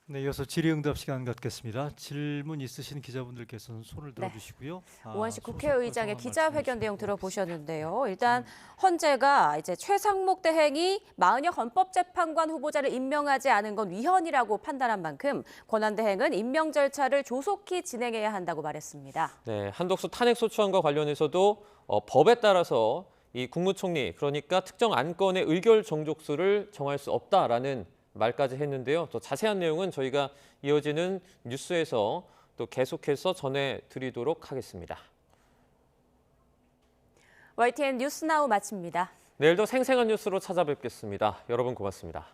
네, 이어서 질의응답 시간 갖겠습니다. 질문 있으신 기자분들께서는 손을 들어주시고요. 오한식 국회의장의 기자회견 내용 들어보셨는데요. 일단 헌재가 이제 최상목 대행이 마은혁 헌법재판관 후보자를 임명하지 않은 건 위헌이라고 판단한 만큼 권한 대행은 임명 절차를 조속히 진행해야 한다고 말했습니다. 네, 한덕수 탄핵소추안과 관련해서도 법에 따라서 이 국무총리, 그러니까 특정 안건의 의결 정족수를 정할 수 없다라는 말까지 했는데요. 더 자세한 내용은 저희가 이어지는 뉴스에서 또 계속해서 전해드리도록 하겠습니다. YTN 뉴스나우 마칩니다. 내일도 생생한 뉴스로 찾아뵙겠습니다. 여러분 고맙습니다.